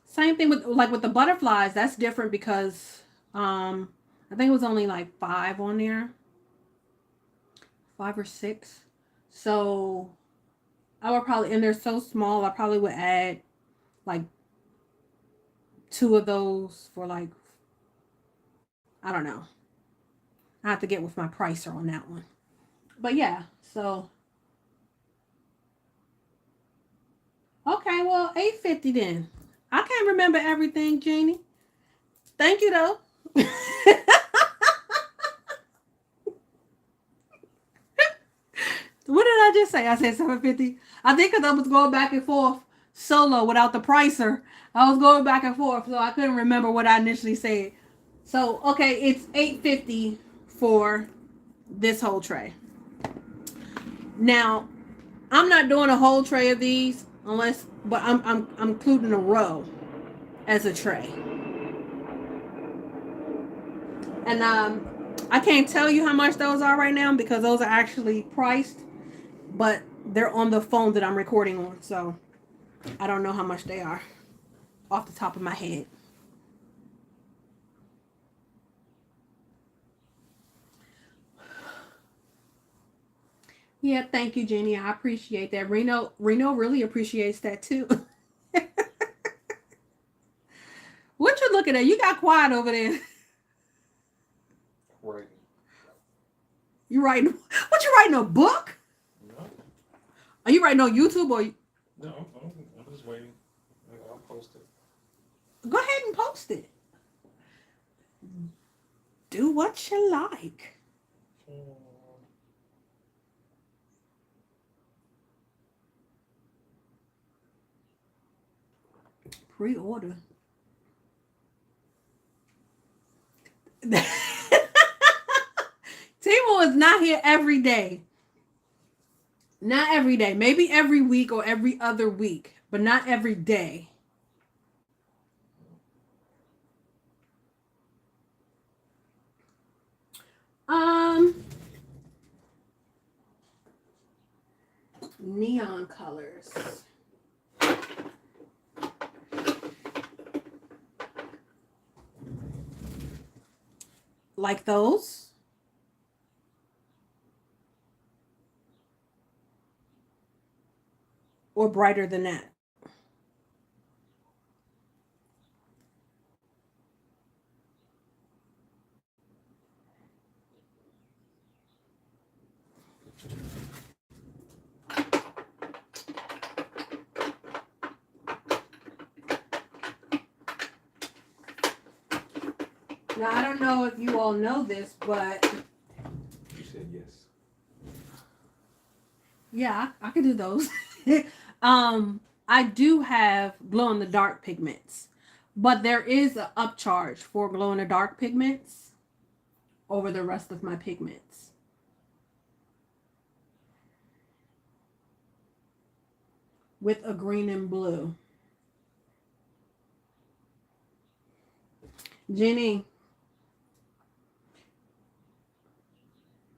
Same thing with with the butterflies. That's different because I think it was only like 5 on there, 5 or 6. So I would probably, and they're so small, I probably would add like 2 of those for like, I don't know. I have to get with my pricer on that one. But yeah, so Well, 850 then. I can't remember everything, Jeannie. Thank you though. What did I just say? I said 750. I think because I was going back and forth solo without the pricer. I was going back and forth, so I couldn't remember what I initially said. So okay, it's 850 for this whole tray. Now, I'm not doing a whole tray of these unless, but I'm including a row as a tray. And I can't tell you how much those are right now because those are actually priced, but they're on the phone that I'm recording on, so I don't know how much they are off the top of my head. Yeah, thank you, Jenny. I appreciate that. Reno really appreciates that too. What you looking at? You got quiet over there. Right. You writing? What you writing? A book? No. Are you writing on YouTube or? No, I'm just waiting. I'll post it. Go ahead and post it. Do what you like. Pre-order. Temu is not here every day. Not every day. Maybe every week or every other week, but not every day. Neon colors. Like those. Or brighter than that. Now, I don't know if you all know this, but You said yes. yeah, I could do those. I do have glow in the dark pigments, but there is an upcharge for glow in the dark pigments over the rest of my pigments. With a green and blue. Jenny,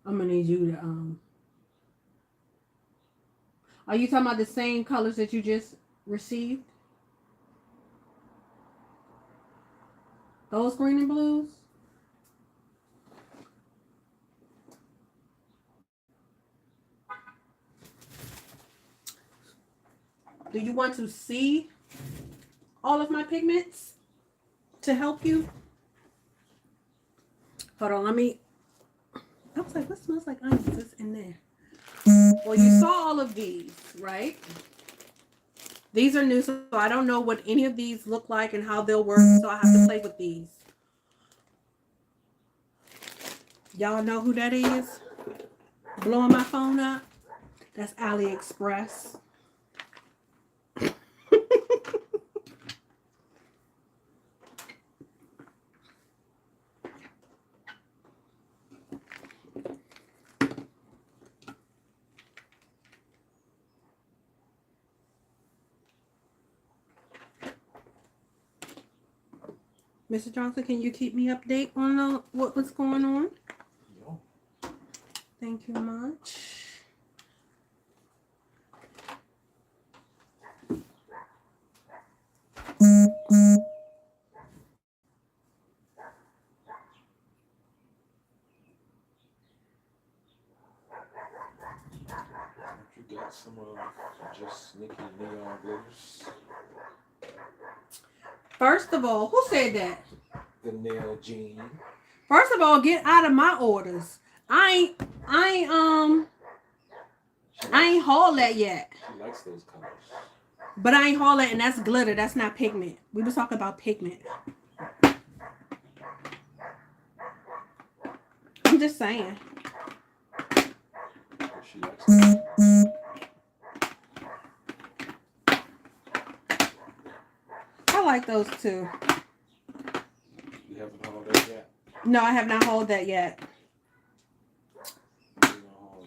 I'm gonna need you to are you talking about the same colors that you just received? Those green and blues? Do you want to see all of my pigments to help you? Hold on, let me. I was like, what smells like onions? It's in there. Well, you saw all of these, right? These are new, so I don't know what any of these look like and how they'll work, so I have to play with these. Y'all know who that is? Blowing my phone up? That's AliExpress. Mr. Johnson, can you keep me update on what's going on? Yeah. Thank you much. You got some of just Nikki neon glitters. First of all, who said that? The nail gene. First of all, get out of my orders. I ain't hauled that yet. She likes those colors. But I ain't haul it, and that's glitter. That's not pigment. We was talking about pigment. I'm just saying. She likes it. I like those too. You haven't hauled that yet? No, I have not hauled that yet. You don't haul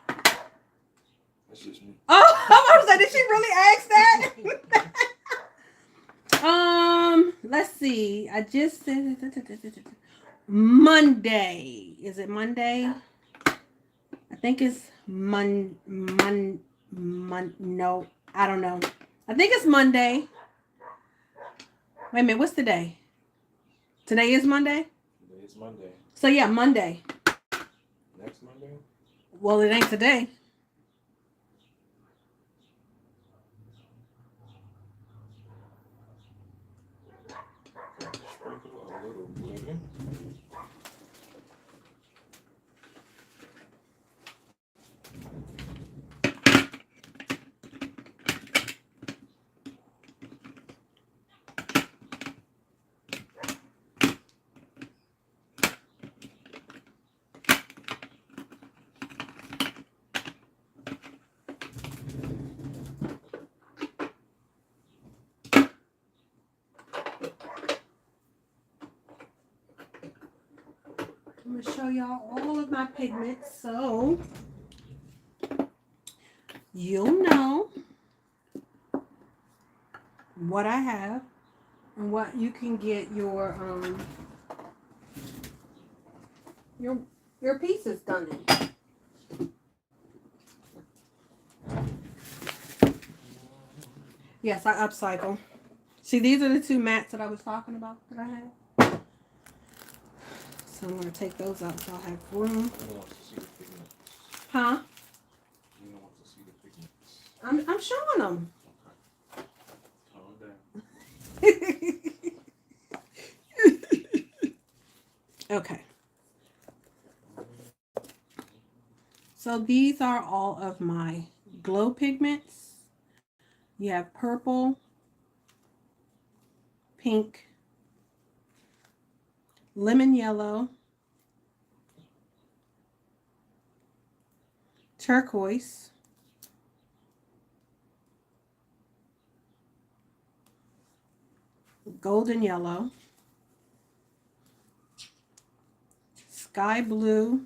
that. That's just me. Oh, I was like, did she really ask that? Let's see. I just said Monday. Is it Monday? I think it's no, I don't know. I think it's Monday. Wait a minute, what's today? Today is Monday? Today is Monday. So yeah, Monday. Next Monday? Well, it ain't today. Sprinkle a little glitter. I'm gonna show y'all all of my pigments so you'll know what I have and what you can get your pieces done in. Yes, I upcycle. See, these are the two mats that I was talking about that I have. So I'm gonna take those out so I'll have room. You want to see the pigments. Huh? You don't want to see the pigments. I'm showing them. Calm down. Okay. So these are all of my glow pigments. You have purple, pink, lemon yellow, turquoise, golden yellow, sky blue,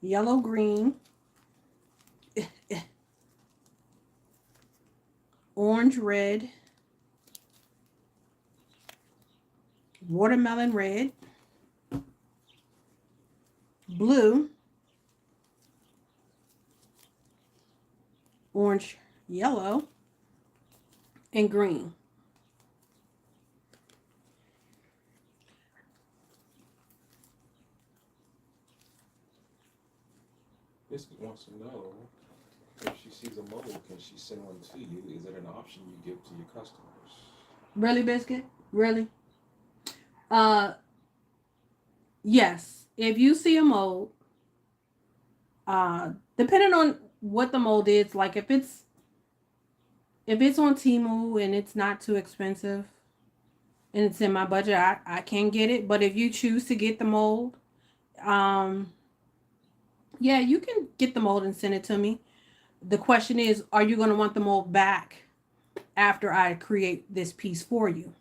yellow green, orange red, watermelon red, blue, orange yellow, and green. Biscuit wants to know if she sees a mold, can she send one to you? Is it an option you give to your customers? Really, Biscuit? Really? Yes. If you see a mold, depending on what the mold is, like if it's on Temu and it's not too expensive and it's in my budget, I can get it. But if you choose to get the mold, yeah, you can get the mold and send it to me. The question is, are you going to want the mold back after I create this piece for you?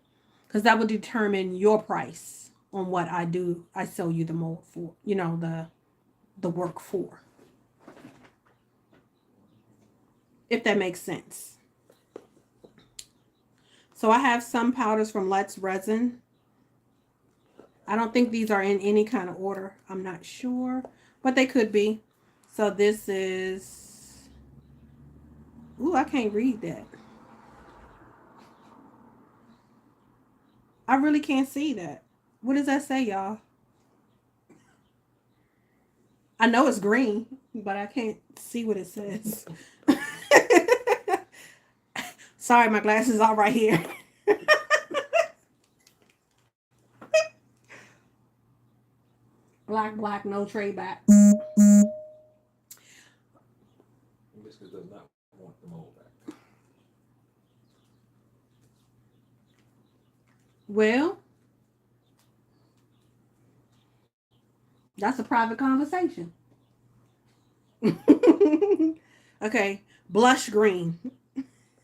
Because that will determine your price on what I sell you the mold for, the work for. If that makes sense. So I have some powders from Let's Resin. I don't think these are in any kind of order. I'm not sure, but they could be. So this is, ooh, I can't read that. I really can't see that. What does that say, y'all? I know it's green, but I can't see what it says. Sorry, my glasses are right here. Black, no trade back. Hibiscus does not want the mold back. Well, that's a private conversation. Okay, blush green.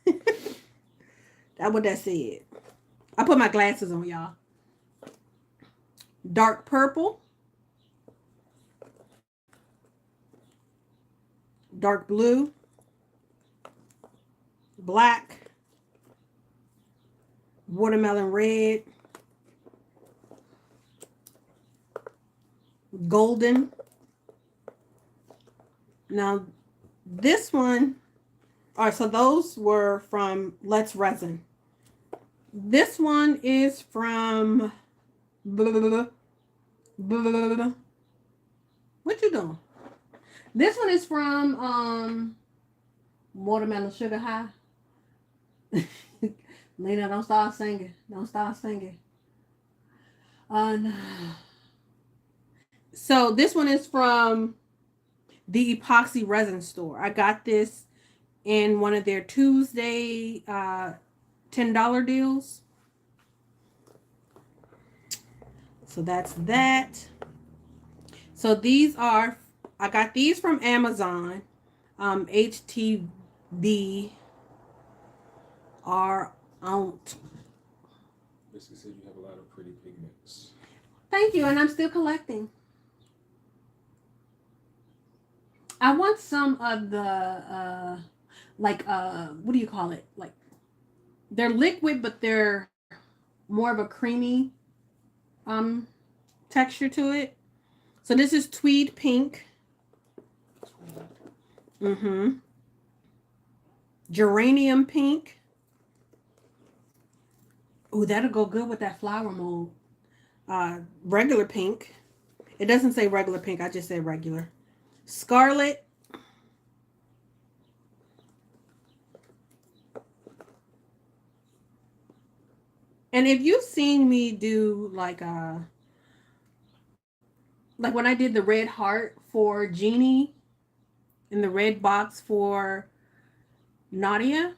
That's what that said. I put my glasses on, y'all. Dark purple, dark blue, black, watermelon red, golden. Now, this one, all right, so those were from Let's Resin. This one is from blah, blah, blah, blah, blah, blah. What you doing? This one is from Watermelon Sugar High. Lena, don't start singing. Don't start singing. No. So this one is from the Epoxy Resin Store. I got this in one of their Tuesday $10 deals. So that's that. So these are, I got these from Amazon. HTB are out. Hibiscus said you have a lot of pretty pigments. Thank you, and I'm still collecting. I want some of the what do you call it? Like, they're liquid, but they're more of a creamy texture to it. So this is Tweed Pink. Geranium Pink. Ooh, that'll go good with that flower mold. Regular pink. It doesn't say regular pink. I just said regular. Scarlet. And if you've seen me do like when I did the red heart for Jeannie and the red box for Nadia,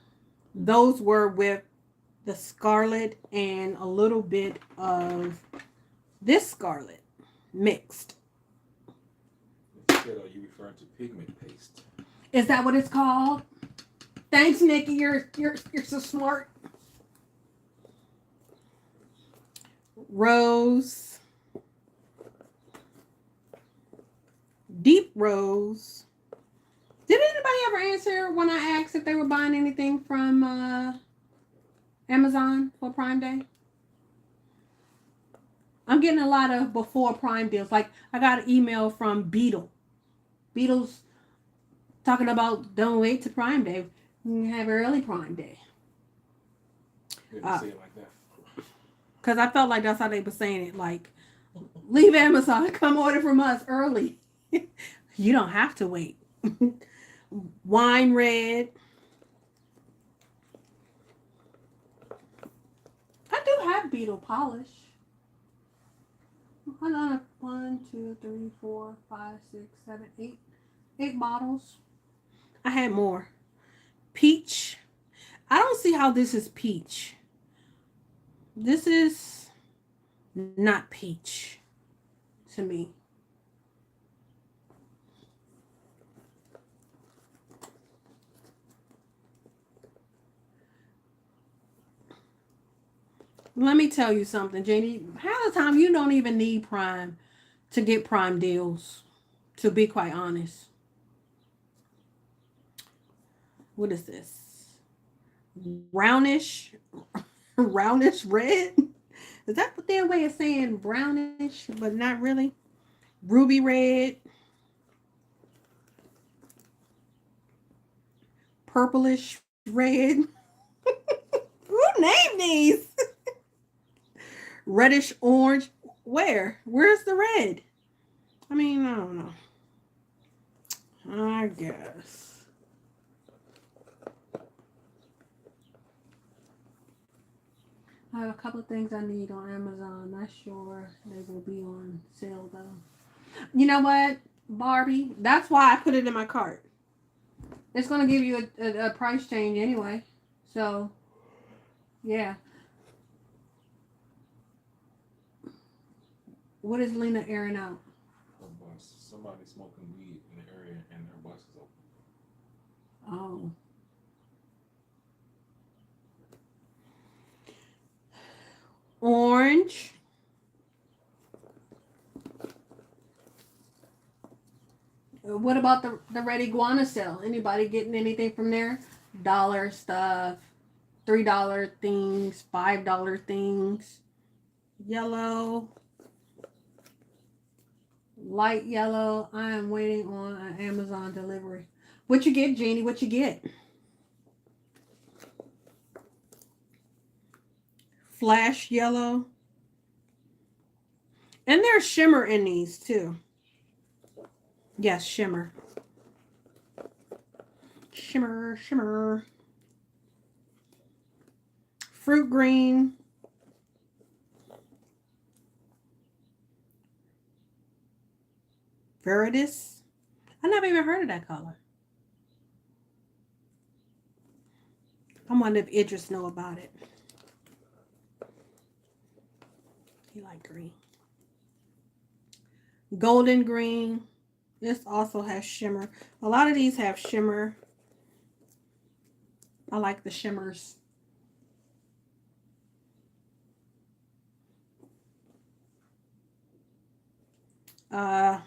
those were with the scarlet and a little bit of this scarlet mixed. Instead, are you referring to pigment paste? Is that what it's called? Thanks, Nikki. You're so smart. Rose. Deep rose. Did anybody ever answer when I asked if they were buying anything from Amazon for Prime Day? I'm getting a lot of before Prime deals. Like, I got an email from Beetle. Beetle's talking about don't wait to Prime Day. You can have early Prime Day. Didn't say it like that. Because I felt like that's how they were saying it. Like, leave Amazon, come order from us early. You don't have to wait. Wine red. I do have Beetle polish. Hold on. 1, 2, 3, 4, 5, 6, 7, 8. 8 bottles. I had more. Peach. I don't see how this is peach. This is not peach to me. Let me tell you something, Janie. Half the time you don't even need Prime to get Prime deals, to be quite honest. What is this? Brownish red? Is that their way of saying brownish, but not really? Ruby red. Purplish red. Who named these? Reddish orange. Where? Where's the red? I mean, I don't know. I guess. I have a couple of things I need on Amazon. Not sure they will be on sale though. You know what, Barbie? That's why I put it in my cart. It's gonna give you a price change anyway. So yeah. What is Lena airing out? Her bus. Somebody smoking weed in the area and their bus is open. Oh. Orange. What about the red iguana sale? Anybody getting anything from there? Dollar stuff, $3 things, $5 things. Yellow, light yellow. I am waiting on an Amazon delivery. What you get, Jeannie? What you get? Flash yellow. And there's shimmer in these too. Yes, shimmer. Shimmer, shimmer. Fruit green. Viridis. I never even heard of that color. I wonder if Idris know about it. He like green. Golden green. This also has shimmer. A lot of these have shimmer. I like the shimmers.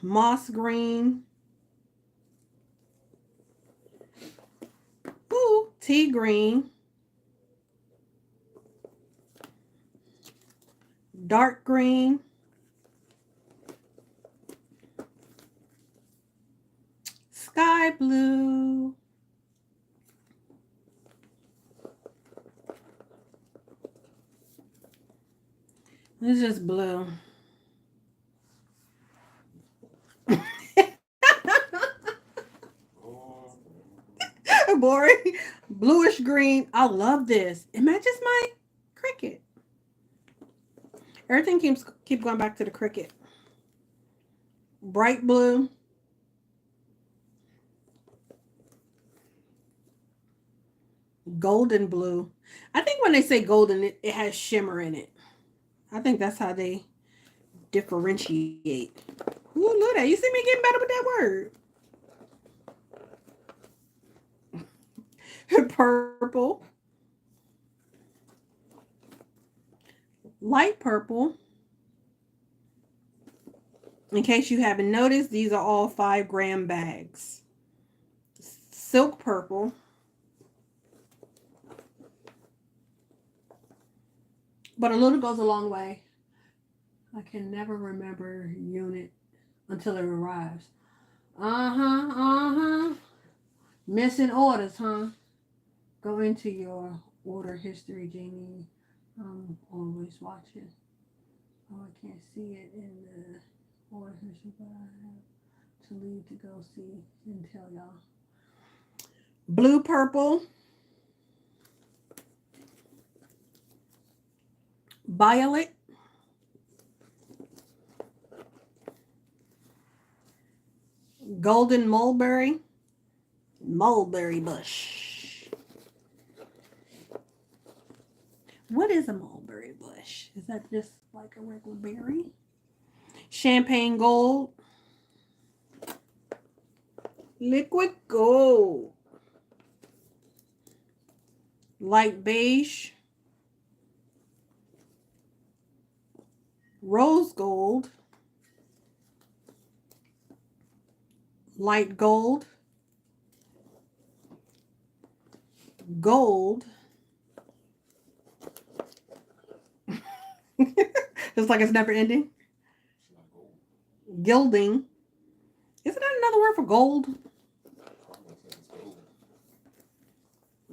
Moss green. Ooh, tea green. Dark green. Sky blue. It's just blue. Boring. Bluish green. I love this. It matches my cricket. Everything keep going back to the cricket. Bright blue. Golden blue. I think when they say golden, it has shimmer in it. I think that's how they differentiate. Ooh, look at that. You see me getting better with that word. Purple. Light purple. In case you haven't noticed, these are all 5-gram bags. Silk purple. But a little goes a long way. I can never remember unit until it arrives. Missing orders, huh? Go into your order history, Jeannie. I'm always watching. Oh, I can't see it in the order history, but I have to leave to go see and tell y'all. Blue purple. Violet. Golden mulberry. Mulberry bush. What is a mulberry bush? Is that just like a regular berry? Champagne gold. Liquid gold. Light beige. Rose gold. Light gold. Gold. It's like it's never ending. Gilding. Isn't that another word for gold?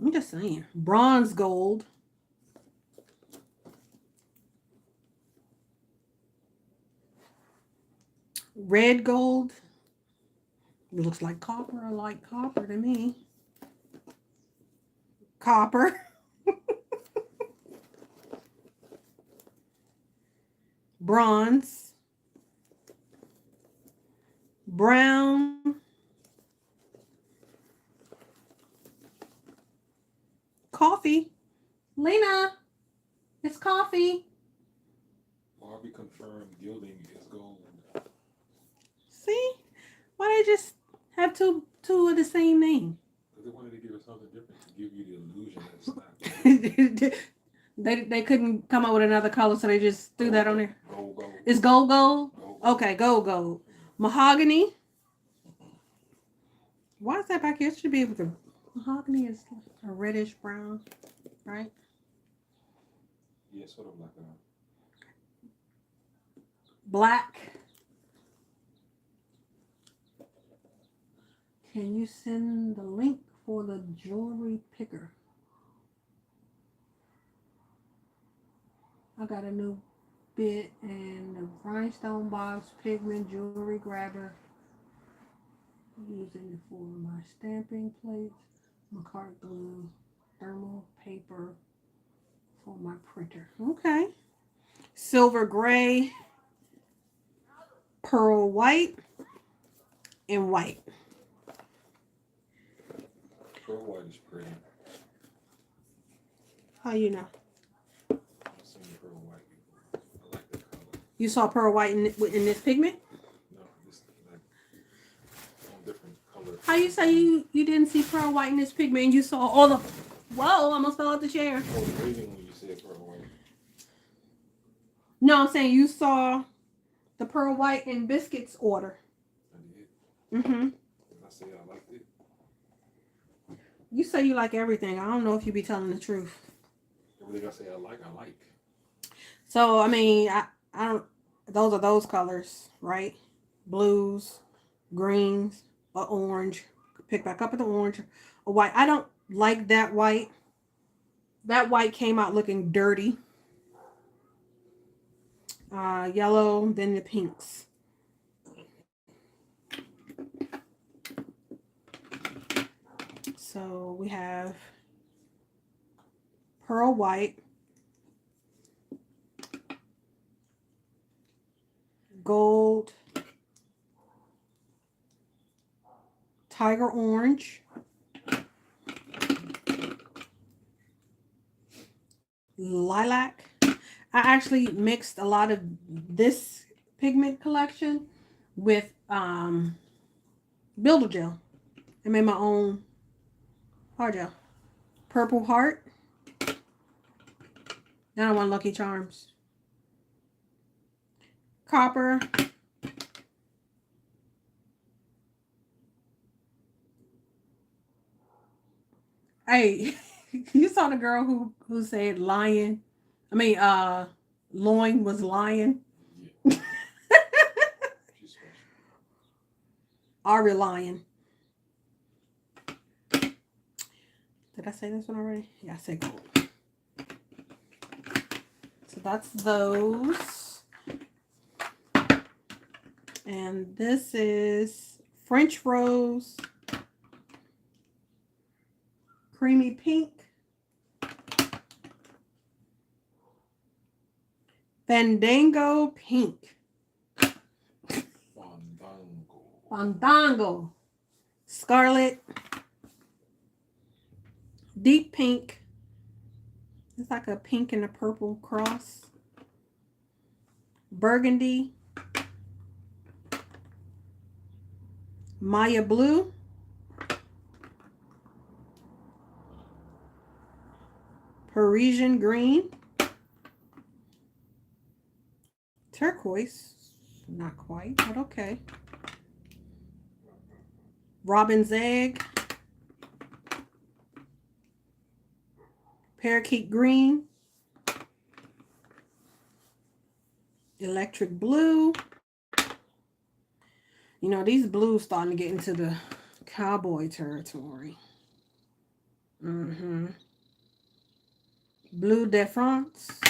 I'm just saying. Bronze gold. Red gold. It looks like copper or light copper to me. Copper. Bronze. Brown. coffee. Lena, it's coffee. Barbie confirmed gilding is gold. See? Why they just have two of the same name? Because they wanted to give it something different to give you the illusion that it's not. They couldn't come up with another color, so they just threw that on there. Gold, gold. It's gold. Gold. Okay, gold. Mahogany. Why is that back here? It should be able to. Mahogany is a reddish brown, right? Yeah, sort of like a. Black. Can you send the link for the jewelry picker? I got a new bit and the rhinestone box pigment jewelry grabber. I'm using it for my stamping plates, my card glue, thermal paper for my printer. Okay. Silver gray, pearl white, and white. Pearl white is pretty. How you know? I've seen pearl white before. I like that color. You saw pearl white in this pigment? No, this like on different colors. How you say you didn't see pearl white in this pigment and you saw all the... Whoa, I almost fell out the chair. I was waiting when you said pearl white. No, I'm saying you saw the pearl white in biscuits order. I did. Mm-hmm. I say I liked it. You say you like everything. I don't know if you be telling the truth. Everything I say I like. So, I mean, I don't... Those are those colors, right? Blues, greens, or orange. Pick back up at the orange or white. I don't like that white. That white came out looking dirty. Yellow, then the pinks. So we have pearl white, gold, tiger orange, lilac. I actually mixed a lot of this pigment collection with builder gel. I made my own hard gel. Purple heart. Now I want Lucky Charms. Copper. Hey, you saw the girl who said lion. I mean, loin was lion. Yeah. She's special. Ari lion. Did I say this one already? Yeah, I said gold. So that's those. And this is French rose, creamy pink, Fandango pink, Fandango, scarlet, deep pink. It's like a pink and a purple cross. Burgundy, Maya blue, Parisian green, turquoise, not quite, but okay. Robin's egg, parakeet green, electric blue. You know, these blues starting to get into the cowboy territory. Blue de France.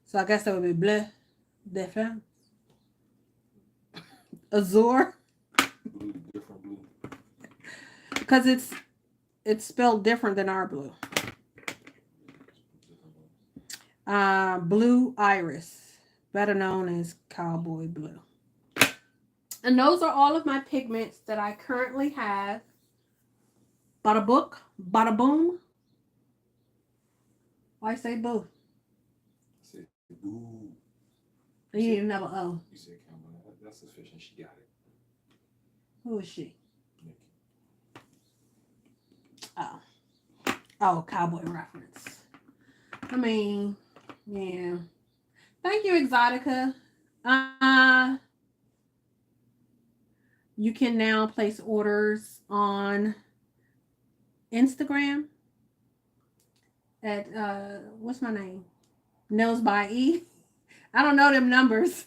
So I guess that would be bleu de France. Azure. Blue, different blue. Because it's spelled different than our blue. Blue iris, better known as cowboy blue. And those are all of my pigments that I currently have. Bada book, bada boom. Why say boo? I said, boo. You need another O. You said, come on, that's sufficient. She got it. Who is she? Nikki. Oh. Oh, cowboy reference. I mean, yeah. Thank you, Exotica. You can now place orders on Instagram at what's my name? Nels by E. I don't know them numbers.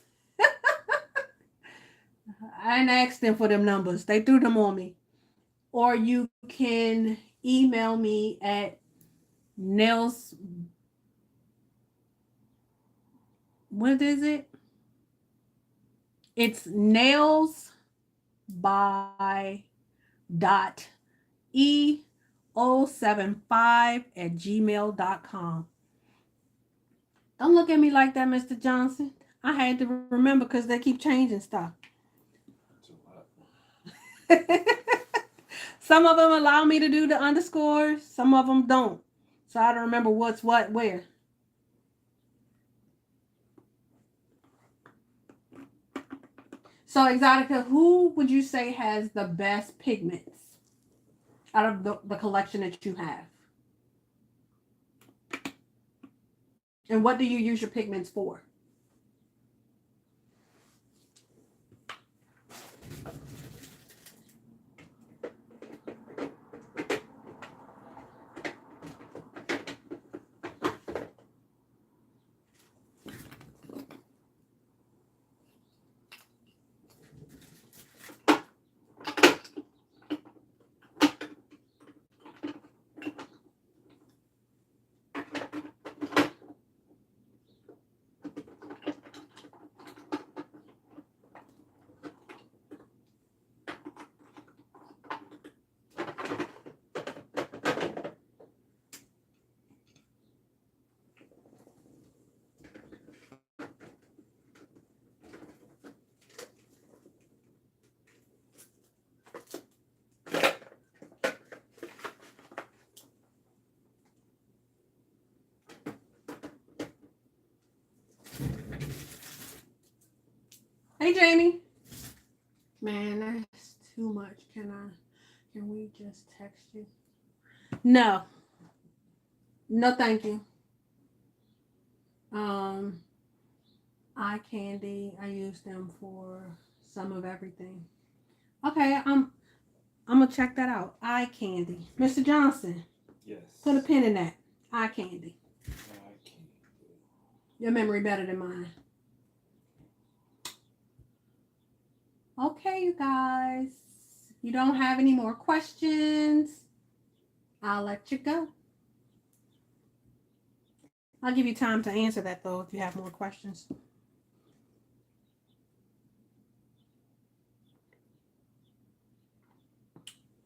I didn't ask them for them numbers. They threw them on me. Or you can email me at Nels. What is it? It's nails by dot e075 at gmail.com. Don't look at me like that, Mr. Johnson. I had to remember because they keep changing stuff. Too hot. Some of them allow me to do the underscores, some of them don't. So I don't remember what's what where. So Exotica, who would you say has the best pigments out of the collection that you have? And what do you use your pigments for? Hey Jamie. Man, that's too much. Can we just text you? No. No, thank you. Eye candy. I use them for some of everything. Okay, I'm gonna check that out. Eye candy. Mr. Johnson, Yes. put a pin in that. Eye candy. I can't. Your memory better than mine. Okay, you guys. If you don't have any more questions, I'll let you go. I'll give you time to answer that though if you have more questions.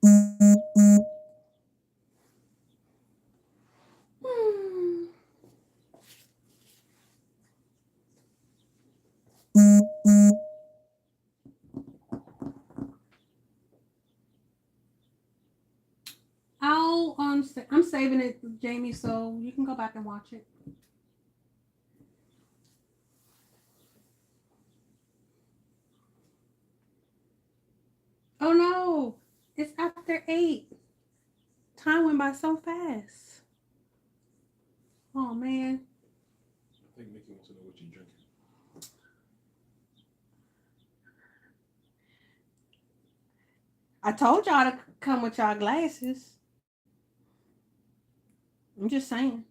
Hmm. I'm saving it, Jamie, so you can go back and watch it. Oh no, it's after 8. Time went by so fast. Oh man. I think Mickey wants to know what you're drinking. I told y'all to come with y'all glasses. I'm just saying.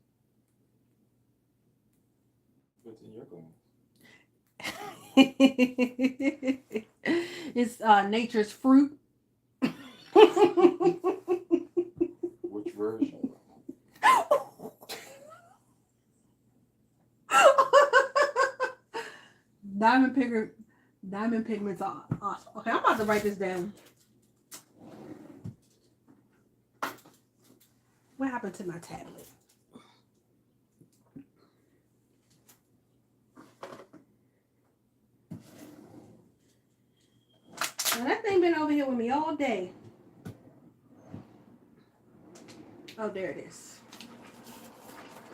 What's in your glass? It's nature's fruit. Which version? Diamond pigment. Diamond pigments are awesome. Okay, I'm about to write this down. What happened to my tablet? Now that thing been over here with me all day. Oh, there it is.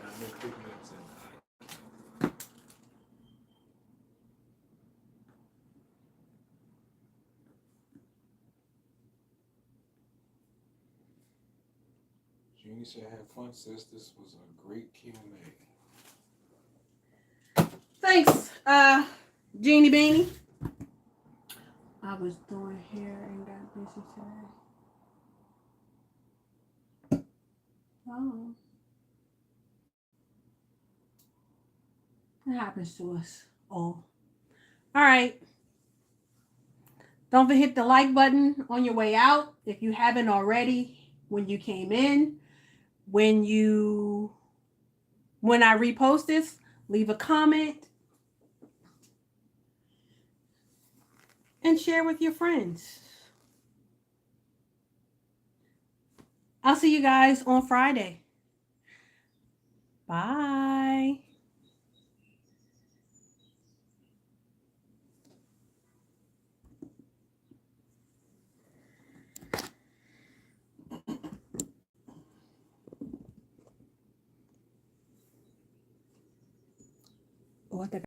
Got no pigments in eye. Jeannie said, "I had fun, sis. This was a great Q&A." Thanks, Jeannie Beanie. I was doing hair and got busy today. Oh. It happens to us all. All right. Don't forget to hit the like button on your way out if you haven't already. When you came in, when I repost this, leave a comment and share with your friends. I'll see you guys on Friday. Bye.